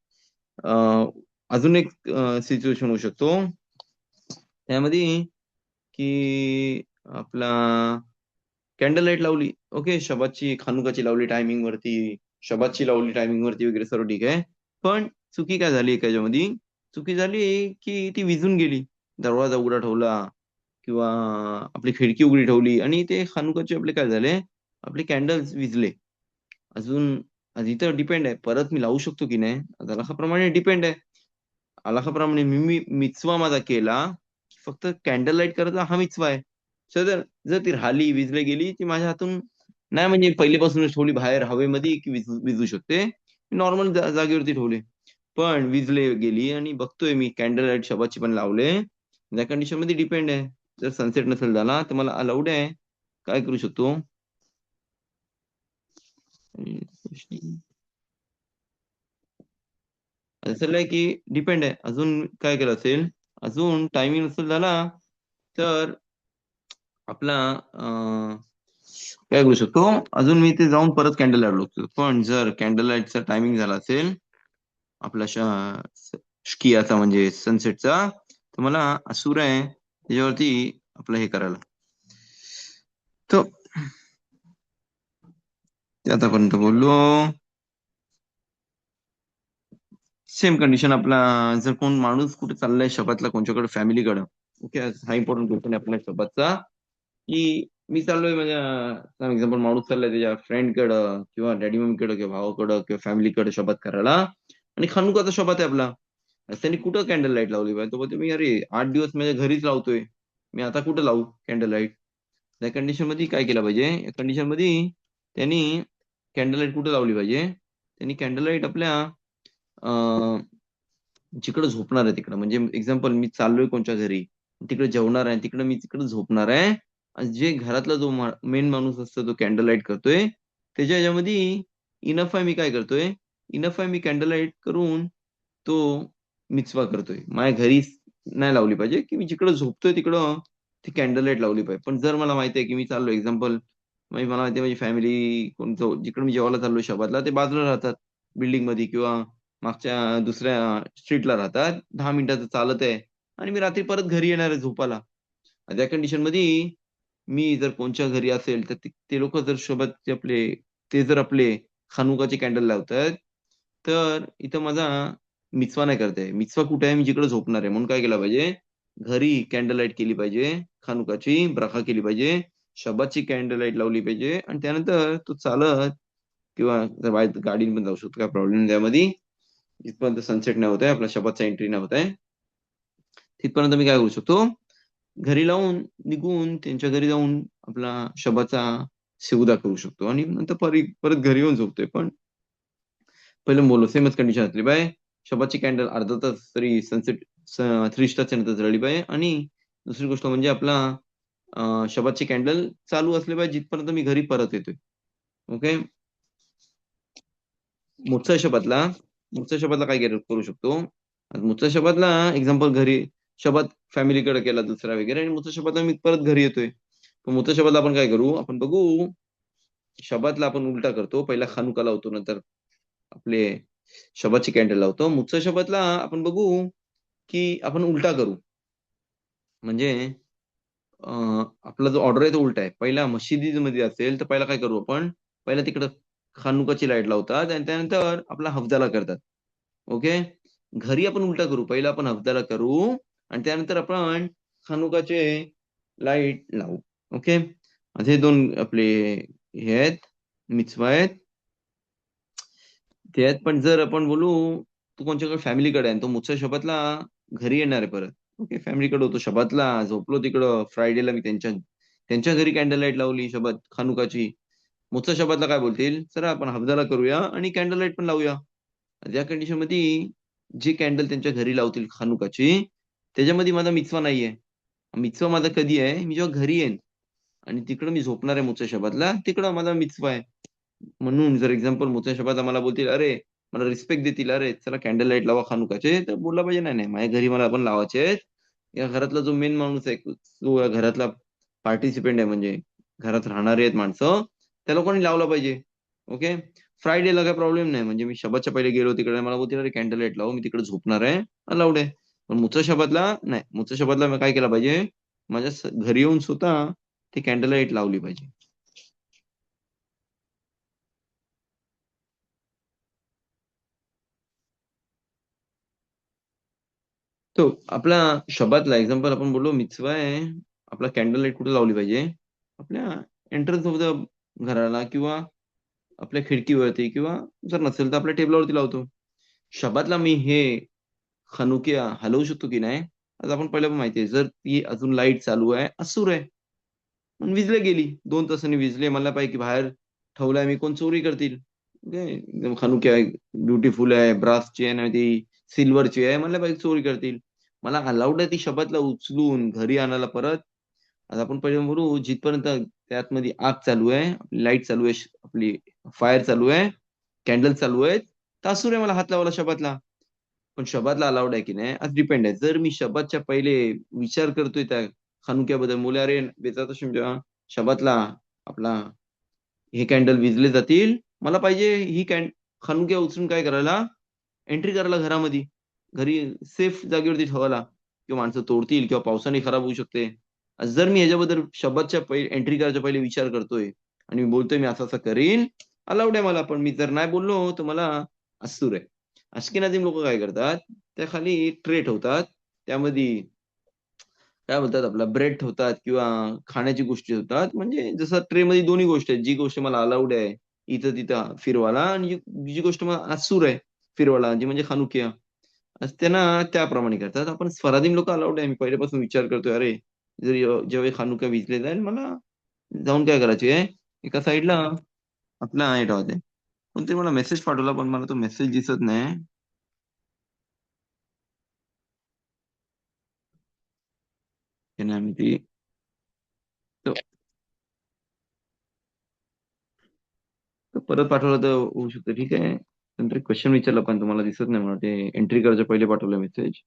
अं, अजून एक सिच्युएशन होऊ शकतो त्यामध्ये की आपला कॅन्डल लाईट लावली, ओके, शबातची खानुकाची लावली टायमिंग वरती, शबातची लावली टायमिंग वरती वगैरे सर्व ठीक आहे. पण चुकी काय झाली त्याच्यामध्ये? चुकी झाली की ती विझून गेली. दरवाजा उघडा ठेवला किंवा आपली खिडकी उघडी ठेवली आणि ते खानुकाचे आपले काय झाले, आपले कॅन्डल्स विझले. अजून आज इथं डिपेंड आहे, परत मी लावू शकतो की नाही, अलाखाप्रमाणे डिपेंड आहे. अलाखाप्रमाणे मी मी मिचवा माझा केला, फक्त कॅन्डल लाईट करायचा हा मिचवा आहे. जर जर ती राहिली, विझली गेली, ती माझ्या हातून नाही, म्हणजे पहिलीपासूनच ठेवली बाहेर हवेमध्ये की विझू शकते, नॉर्मल जागेवरती ठेवली. पण विझले गेली आणि बघतोय मी कॅन्डल लाईट शबाची पण लावले, त्या कंडिशन मध्ये डिपेंड आहे. जर सनसेट नसेल झाला तर मला अलाउड आहे, काय करू शकतो? असं आहे की डिपेंड आहे. अजून काय केलं असेल, अजून टायमिंग नसेल झाला तर आपला काय करू शकतो, अजून मी ते जाऊन परत कॅन्डल लाईट लावतो. पण जर कॅन्डल लाईटचा टायमिंग झाला असेल आपला शकियाचा म्हणजे सनसेटचा, तर मला असूर आहे त्याच्यावरती आपलं हे करायला. तर ते आतापर्यंत बोललो. सेम कंडिशन आपला, जर कोण माणूस कुठे चाललाय शबातला कोणच्याकडे फॅमिलीकडं, ओके, हा इम्पॉर्टंट क्वेश्चन आहे आपल्या शबातचा, की मी चाललोय माझ्या एक्झाम्पल, माणूस चाललाय त्याच्या फ्रेंडकडं किंवा डॅडी मम्मीकडं किंवा भावाकडं किंवा फॅमिलीकडे शबात करायला, आणि खानुकाचा शबात आहे आपला. आज त्यांनी कुठं कॅन्डल लाईट लावली पाहिजे? तो बोलतो मी अरे 8 दिवस माझ्या घरीच लावतोय, मी आता कुठं लावू कॅन्डल लाईट? त्या कंडिशन मध्ये काय केलं पाहिजे? या कंडिशन मध्ये त्यांनी कॅन्डल लाईट कुठं लावली पाहिजे? त्यांनी कॅन्डल लाईट आपल्या जिकडे झोपणार आहे तिकडं, म्हणजे एक्झाम्पल मी चाललोय कोणच्या घरी, तिकडे जेवणार आहे, तिकडे मी तिकडे झोपणार आहे, आणि जे घरातला जो मेन माणूस असतो तो कॅन्डल लाईट करतोय, त्याच्या ह्याच्यामध्ये इनफ आहे मी काय करतोय, इनफ आहे मी कॅन्डल लाईट करून तो मिचवा करतोय. माझ्या घरी नाही लावली पाहिजे, की मी जिकडे झोपतोय तिकडं ती कॅन्डल लाईट लावली पाहिजे. पण जर मला माहिती आहे की मी चाललो एक्झाम्पल, म्हणजे मला माहिती आहे माझी फॅमिली कोणतं जिकडे मी जेवायला चाललोय शबातला ते बाजूला राहतात बिल्डिंग मध्ये किंवा मागच्या दुसऱ्या स्ट्रीटला राहतात, 10 मिनिटाचं चालत आहे, आणि मी रात्री परत घरी येणार आहे झोपायला. त्या कंडिशन मध्ये मी जर कोणच्या घरी असेल तर ते लोक जर सोबत आपले, ते जर आपले खानुकाचे कॅन्डल लावतात, तर इथं माझा मिचवा नाही करताय. मिचवा कुठे आहे? मी जिकडे झोपणार आहे. म्हणून काय केलं पाहिजे? घरी कॅन्डल लाईट केली पाहिजे, खानुकाची ब्राखा केली पाहिजे, शबाची कॅन्डल लाईट लावली पाहिजे, आणि त्यानंतर तो चालत किंवा जर बाहेर गाडीने पण जाऊ शकतो, काय प्रॉब्लेम नाही त्यामध्ये. इथपर्यंत सनसेट नाही होत आहे, आपला शबातचा एंट्री नाही होत आहे, तिथपर्यंत मी काय करू शकतो, घरी लावून निघून त्यांच्या घरी जाऊन आपला शबाचा सेवदा करू शकतो, आणि नंतर परत घरी येऊन झोपतोय. पण पहिलं बोललो सेमच कंडिशन असली पाहिजे, शबाची कॅन्डल अर्धा तास तरी सनसेट 3 स्टारच्या नंतर जळली पाहिजे, आणि दुसरी गोष्ट म्हणजे आपला शबाची कॅन्डल चालू असले पाहिजे जिथपर्यंत मी घरी परत येतोय. ओके, मुठचा शबातला मुठच्या शबातला काय करू शकतो? मुठच्या शबातला एक्झाम्पल घरी शबात फॅमिलीकडे केला दुसरा वगैरे, आणि मुठच्या शबातला मी परत घरी येतोय. पण मुठच्या शबातला आपण काय करू, आपण बघू, शबातला आपण उलटा करतो, पहिला खानुका लावतो, नंतर आपले शबातची कॅन्डल लावतो. मुच्चा शबातला आपण बघू की आपण उलटा करू. म्हणजे आपला जो ऑर्डर आहे तो उलटा आहे. पहिला मशिदीमध्ये असेल तर पहिला काय करू आपण? पहिला तिकडं खानुकाची लाईट लावतात आणि त्यानंतर आपला हफजाला करतात. ओके. घरी आपण उलटा करू. पहिला आपण हफजाला करू आणि त्यानंतर आपण खानुकाचे लाईट लावू. ओके. आता हे दोन आपले हे आहेत, मिtzvah आहेत. ते आहेत, पण जर आपण बोलू तू कोणच्याकडे फॅमिलीकडे आहे आणि तो मुच्चा शबातला घरी येणार आहे परत. ओके. फॅमिलीकडे होतो शबातला, झोपलो तिकडं. फ्रायडेला मी त्यांच्या त्यांच्या घरी कॅन्डल लाईट लावली शबात खानुकाची. मुच्चा शबातला काय बोलतील? चला आपण हफजाला करूया आणि कॅन्डल लाईट पण लावूया. त्या कंडिशन मध्ये जी कॅन्डल त्यांच्या घरी लावतील खानुकाची, त्याच्यामध्ये माझा मिtzvah नाहीये. मिtzvah माझा कधी आहे? मी जेव्हा घरी येईन आणि तिकडं मी झोपणार आहे मुच्चा शबातला, तिकडं माझा मिtzvah आहे. म्हणून जर एक्झाम्पल मुच्चा शबात आम्हाला बोलतील, अरे मला रिस्पेक्ट देतील, अरे चला कॅन्डल लाईट लावा खानुकाचे, तर बोलला पाहिजे नाही नाही माझ्या घरी मला पण लावायचे आहेत. या घरातला जो मेन माणूस आहे, जो या घरातला पार्टिसिपेंट आहे, म्हणजे घरात राहणारे आहेत माणसं, त्या लोकांनी लावला पाहिजे. ओके. फ्रायडेला काय प्रॉब्लेम नाही, म्हणजे मी शबातच्या पहिले गेलो तिकडे, मला बोलतील अरे कॅन्डल लाईट लावू, मी तिकडे झोपणार आहे, अलाउड आहे. पण मुच्चा शबातला नाही. मुच्चा शबातला मी काय केलं पाहिजे? माझ्या घरी येऊन स्वतः ती कॅन्डल लाईट लावली पाहिजे. तो आपला शबातला एक्झाम्पल आपण बोललो मिtzvah आहे. आपला कॅन्डल लाईट कुठे लावली पाहिजे? आपल्या एंट्रन्स ऑफ द घराला किंवा आपल्या खिडकीवरती किंवा जर नसेल तर आपल्या टेबलावरती लावतो. शबातला मी हे खनुक्या हलवू शकतो की नाही? आज आपण पहिलं पण माहिती आहे, जर ती अजून लाईट चालू आहे, असूर आहे. पण विजले गेली, 2 तासांनी विजले, मला पाहिजे की बाहेर ठेवलाय मी, कोण चोरी करतील. ओके. एकदम खनुक्या ब्युटिफुल आहे, ब्रासची आहे ना, ती सिल्वरची आहे, मला पाहिजे चोरी करतील. मला अलाउड आहे ती शबातला उचलून घरी आणायला परत. आता आपण पहिले बोलू, जिथपर्यंत त्यातमध्ये आग चालू आहे, आपली लाईट चालू आहे, आपली फायर चालू आहे, कॅन्डल चालू आहेत, तासूर आहे मला हात लावायला शबातला. पण शबातला अलाउड आहे की नाही आज डिपेंड आहे. जर मी शबातच्या पहिले विचार करतोय त्या खानुक्याबद्दल, मुले अरे बेचारा शबातला आपला हे कॅन्डल विजले जातील, मला पाहिजे ही खानुक्या उचलून काय करायला, एंट्री करायला घरामध्ये, घरी सेफ जागेवरती ठेवायला, किंवा माणसं तोडतील किंवा पावसाने खराब होऊ शकते. जर मी ह्याच्याबद्दल शबातच्या पहिले एंट्री करायच्या पहिले विचार करतोय आणि मी बोलतोय मी असं असं करीन, अलाउड आहे मला. पण मी जर नाही बोललो तर मला असूर आहे. अश्केनाझीम लोक काय करतात, त्या खाली ट्रे ठेवतात, त्यामध्ये काय बोलतात आपला ब्रेड ठेवतात किंवा खाण्याची गोष्टी ठेवतात. म्हणजे जसं ट्रे मध्ये दोन्ही गोष्टी आहेत, जी गोष्ट मला अलाउड आहे इथं तिथं फिरवाला, आणि जी गोष्ट मला असूर आहे फिरवाला, जी म्हणजे खानुक्या, त्यांना त्याप्रमाणे करतात. आपण स्वराधीन लोक अलाउड आहे. मी पहिल्यापासून विचार करतोय, अरे जर जेव्हा खानुका विजले जाईल, मला जाऊन काय करायचे आहे, एका साईडला आपला हे ठेवायचंय. पण ते मला मेसेज पाठवला, पण मला तो मेसेज दिसत नाही. की नाही आम्ही ती तो तो परत पाठवला तर होऊ शकतं. ठीक आहे. नंतर क्वेश्चन विचारला पण तुम्हाला दिसत नाही, मला ते एंट्री करायच्या पहिले पाठवलं मेसेज.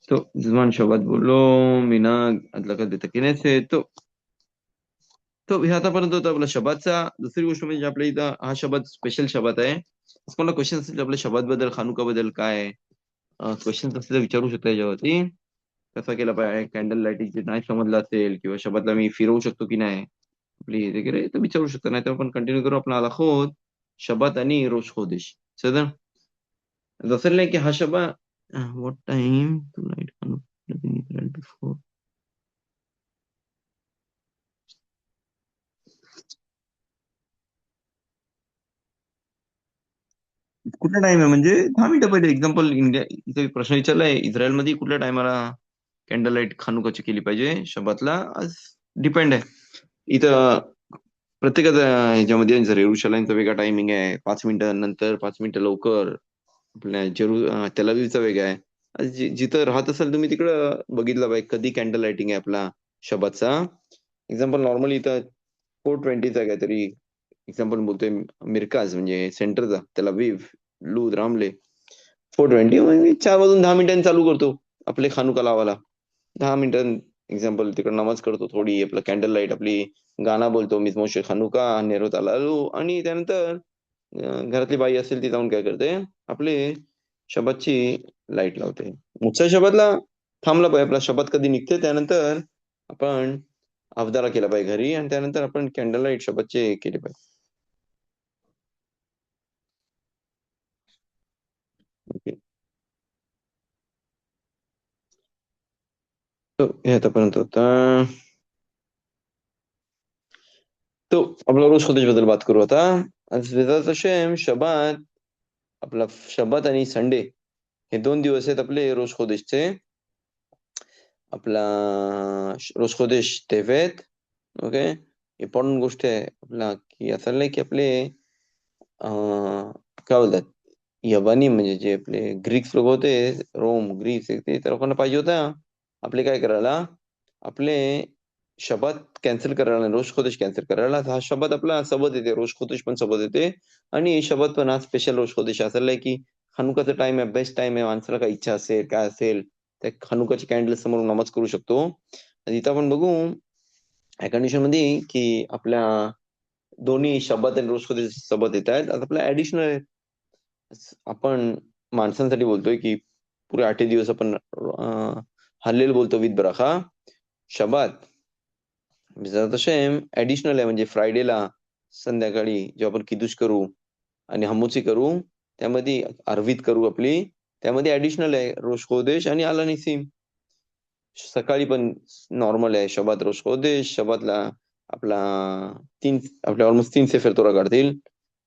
तो जुमान शोबात बोललो मीना अदला देता की नाही तो. तो हे आतापर्यंत होता आपला शबातचा. दुसरी गोष्ट म्हणजे आपल्या इथं हा शबात स्पेशल शबात आहे. मला क्वेश्चन असतील आपल्या शबात बद्दल, खानुका बद्दल काय क्वेश्चन असतील तर विचारू शकता याच्यावरती. कसा केला पाहिजे, कॅन्डल लाईटिंग नाही समजलं असेल किंवा शबातला मी फिरवू शकतो की नाही आपली वगैरे, तर विचारू शकता. नाही तर आपण कंटिन्यू करू आपला आलाखोत शबात आणि रोश खोदेश. सर जसं नाही की हा शबा what time tonight before. कुठला टाइम आहे म्हणजे 10 मिनिटं पहिले. एक्झाम्पल इंडिया इथे प्रश्न विचारलाय, इस्रायलमध्ये कुठल्या टायमाला कॅन्डल लाईट खानुकाची केली पाहिजे शबातला? आज डिपेंड आहे. इथं प्रत्येकाचा ह्याच्यामध्ये जर येरुशलेमचा वेगळा टायमिंग आहे, 5 मिनिटं नंतर, 5 मिनिटं लवकर. आपल्या तेल अविवचा वेगळा आहे. आज जिथं राहत असाल तुम्ही तिकडं बघितलं पाहिजे कधी कॅन्डल लाइटिंग आहे आपला शबातचा. एक्झाम्पल नॉर्मली इथं 4:20चा काहीतरी एक्झाम्पल बोलतोय, मिरकाज म्हणजे सेंटरचा, त्याला अविव, लूद, रामले. 4:20 म्हणजे 4 वाजून 10 मिनिटांनी चालू करतो आपले खानुका लावायला. 10 मिनिटं एक्झाम्पल तिकडे नमाज करतो, थोडी आपलं कॅन्डल लाईट आपली गाणं बोलतो, मिस मोशे खानुका नेरोत आलालू, आणि त्यानंतर घरातली बाई असेल ती जाऊन काय करते, आपली शबातची लाईट लावते. मुसा शबातला थांबला पाहिजे, आपला शबात कधी निघते त्यानंतर आपण अवधारा केला पाहिजे घरी, आणि त्यानंतर आपण कॅन्डल लाईट शबातचे केले पाहिजे. ओके. तो हे आतापर्यंत होता. तो आपला रोज खोदेश बद्दल बात करू आता. आज वेदाचा शेम शबात, आपला शबात आणि संडे हे 2 दिवस आहेत आपले रोज खोदेशचे. आपला रोज खोदेश तेवेत. ओके, इम्पॉर्टंट गोष्ट आहे आपला की असं नाही की आपले काय बोलतात, यवानी म्हणजे जे आपले ग्रीक्स लोक होते, रोम ग्रीक्स ते त्या लोकांना पाहिजे होता आपले काय करायला, आपले शबात कॅन्सल करायला, रोज खोदेश कॅन्सल करायला. हा शबात आपला सबत येते, रोज खोदेश पण सबत येते, आणि शबात पण हा स्पेशल रोज खोदेश असं आहे की हनुकाचा टाइम आहे, बेस्ट टाइम आहे. माणसाला काय इच्छा असेल काय असेल त्या हनुकाची कॅन्डल समोर नमाज करू शकतो. आणि इथं आपण बघू या कंडिशन मध्ये की आपल्या दोन्ही शब्दात आणि रोज खोदेश सोबत येत आहेत. आता आपल्या ऍडिशनल आपण माणसांसाठी बोलतोय की पुरे 8 दिवस आपण हल्लेल बोलतो विथ बराखा. शबात शेम ऍडिशनल आहे, म्हणजे फ्रायडेला संध्याकाळी जेव्हा आपण किदुश करू आणि हमूची करू, त्यामध्ये अरवीत करू आपली, त्यामध्ये ऍडिशनल आहे रोश खोदेश आणि आला निसीम. सकाळी पण नॉर्मल आहे शबात रोश खोदेश. शबातला आपला आपल्या ऑलमोस्ट 3 सेफर तोरा काढतील,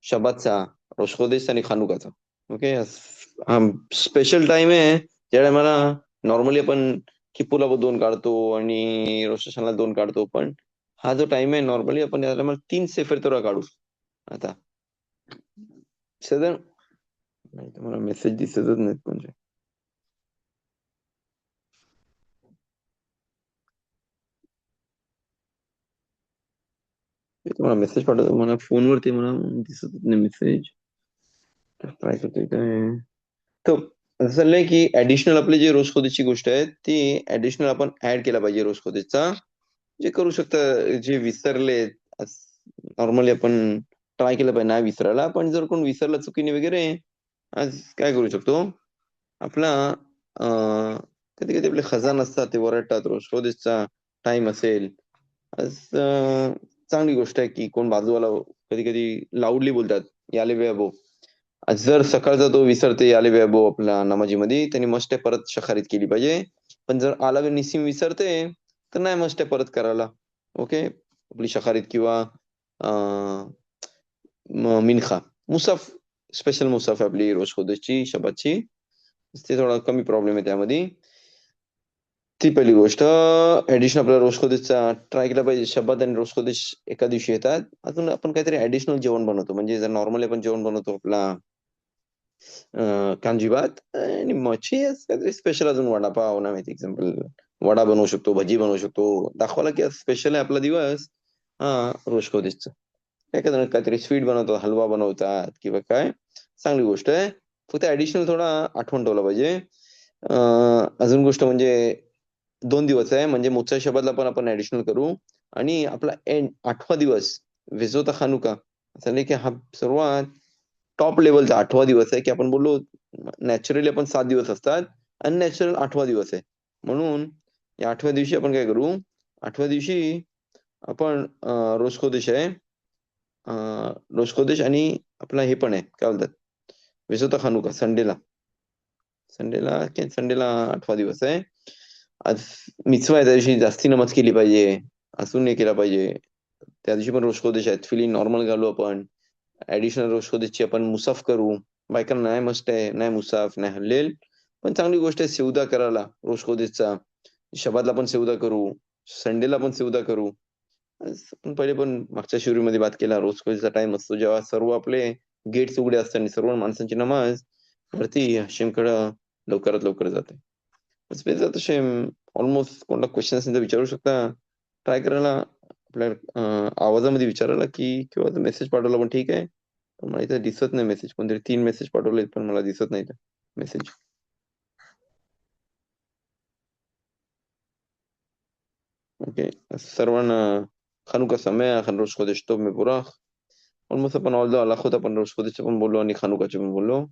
शबातचा, रोश खोदेश आणि खानुकाचा. ओके, हा स्पेशल टाइम आहे ज्या टायमाला नॉर्मली आपण किपूला 2 काढतो आणि रोश हशानला 2 काढतो, पण हा जो टाइम आहे नॉर्मली आपण या टायमाला 3 सेफर तोरा काढू. आता सदन नाही तुम्हाला मेसेज दिसतच नाहीत म्हणजे तुम्हाला मेसेज पाठवतो, मला फोनवरती मला दिसत नाही मेसेज. ट्राय करतोय काय. तर असं चाललंय की ऍडिशनल आपली जी रोज खोदीची गोष्ट आहे ती ऍडिशनल आपण ऍड केला पाहिजे रोज खोदीचा. जे करू शकता जे विसरले, नॉर्मली आपण ट्राय केलं पाहिजे नाही विसरायला, पण जर कोण विसरला चुकीने वगैरे, आज काय करू शकतो आपला कधी कधी आपले खजान असतात ते वरडतात, रोज खोदीचा टाइम असेल आज चांगली गोष्ट आहे की कोण बाजूवाला कधी कधी लाऊडली बोलतात याले वेबो. जर सकाळचा तो विसरते याले वेबो आपला नमाजीमध्ये, त्यांनी मस्ट परत शखारीत केली पाहिजे. पण जर आला निसीम विसरते तर नाही मस्ट परत करायला. ओके, आपली शखारीत किंवा मिनखा मुसाफ, स्पेशल मुसाफ आहे आपली रोज खोदसची शबातची, ते थोडा कमी प्रॉब्लेम आहे त्यामध्ये. ती पहिली गोष्ट. ऍडिशन आपल्या रोज खोदीसचा ट्राय केला पाहिजे. शब्बात आणि रोज खोदीस एका दिवशी येतात. अजून आपण काहीतरी ऍडिशनल जेवण बनवतो, म्हणजे जर नॉर्मली आपण जेवण बनवतो आपला कांजीभात आणि मच्छी, काहीतरी स्पेशल अजून वडापाव ना माहिती एक्झाम्पल वडा बनवू शकतो, भजी बनवू शकतो, दाखवायला की स्पेशल आहे आपला दिवस हा रोज खोदीसचा. काहीतरी स्वीट बनवतात, हलवा बनवतात किंवा काय, चांगली गोष्ट आहे. फक्त ऍडिशनल थोडा आठवण ठेवला पाहिजे. अजून गोष्ट म्हणजे 2 दिवस आहे, म्हणजे मुच्चा शबादला पण आपण ऍडिशनल करू. आणि आपला एंड 8वा दिवस वेझोता खानुका, असं नाही की हा सर्वात टॉप लेवलचा 8वा दिवस आहे की आपण बोललो नॅचरली आपण 7 दिवस असतात, अननॅचरल 8वा दिवस आहे. म्हणून या 8व्या दिवशी आपण काय करू, 8व्या दिवशी आपण रोज खोदेश आहे, रोज खोदेश आणि आपला हे पण आहे काय बोलतात वेसोता खानुका संडेला. संडेला 8वा दिवस आहे. आज मिtzवा आहे, त्या दिवशी जास्ती नमाज केली पाहिजे, असून नाही केला पाहिजे. त्या दिवशी पण रोज खोदेश आहेत, फिलिंग नॉर्मल घालू आपण. ऍडिशनल रोज खोदेशची आपण मुसाफ करू. बायकांना नाही मस्त आहे, नाही मुसाफ नाही हल्लेल, पण चांगली गोष्ट आहे सेवदा करायला रोज खोदेशचा. शबादला पण सेवदा करू, संडेला पण सेवदा करू. आपण पहिले पण मागच्या शिवरीमध्ये बात केला, रोज खोदेशचा टाइम असतो जेव्हा सर्व आपले गेट्स उघडे असतात आणि सर्व माणसांची नमाज वरती हशिमकडं लवकरात लवकर जाते. तसे ऑलमोस्ट कोणता क्वेश्चन असेल तर विचारू शकता. ट्राय करायला आपल्या आवाजामध्ये विचारायला की किंवा मेसेज पाठवला पण ठीक आहे. पण मला इथं दिसत नाही मेसेज, कोणतरी 3 मेसेज पाठवले पण मला दिसत नाही मेसेज. ओके, सर्वांना खानुका समयाख आणि रोश खोदेश टोब מבורך. ऑलमोस्ट आपण ऑल द लाखोत आपण रोश खोदेशचं पण बोललो आणि खानुकाचे पण बोललो.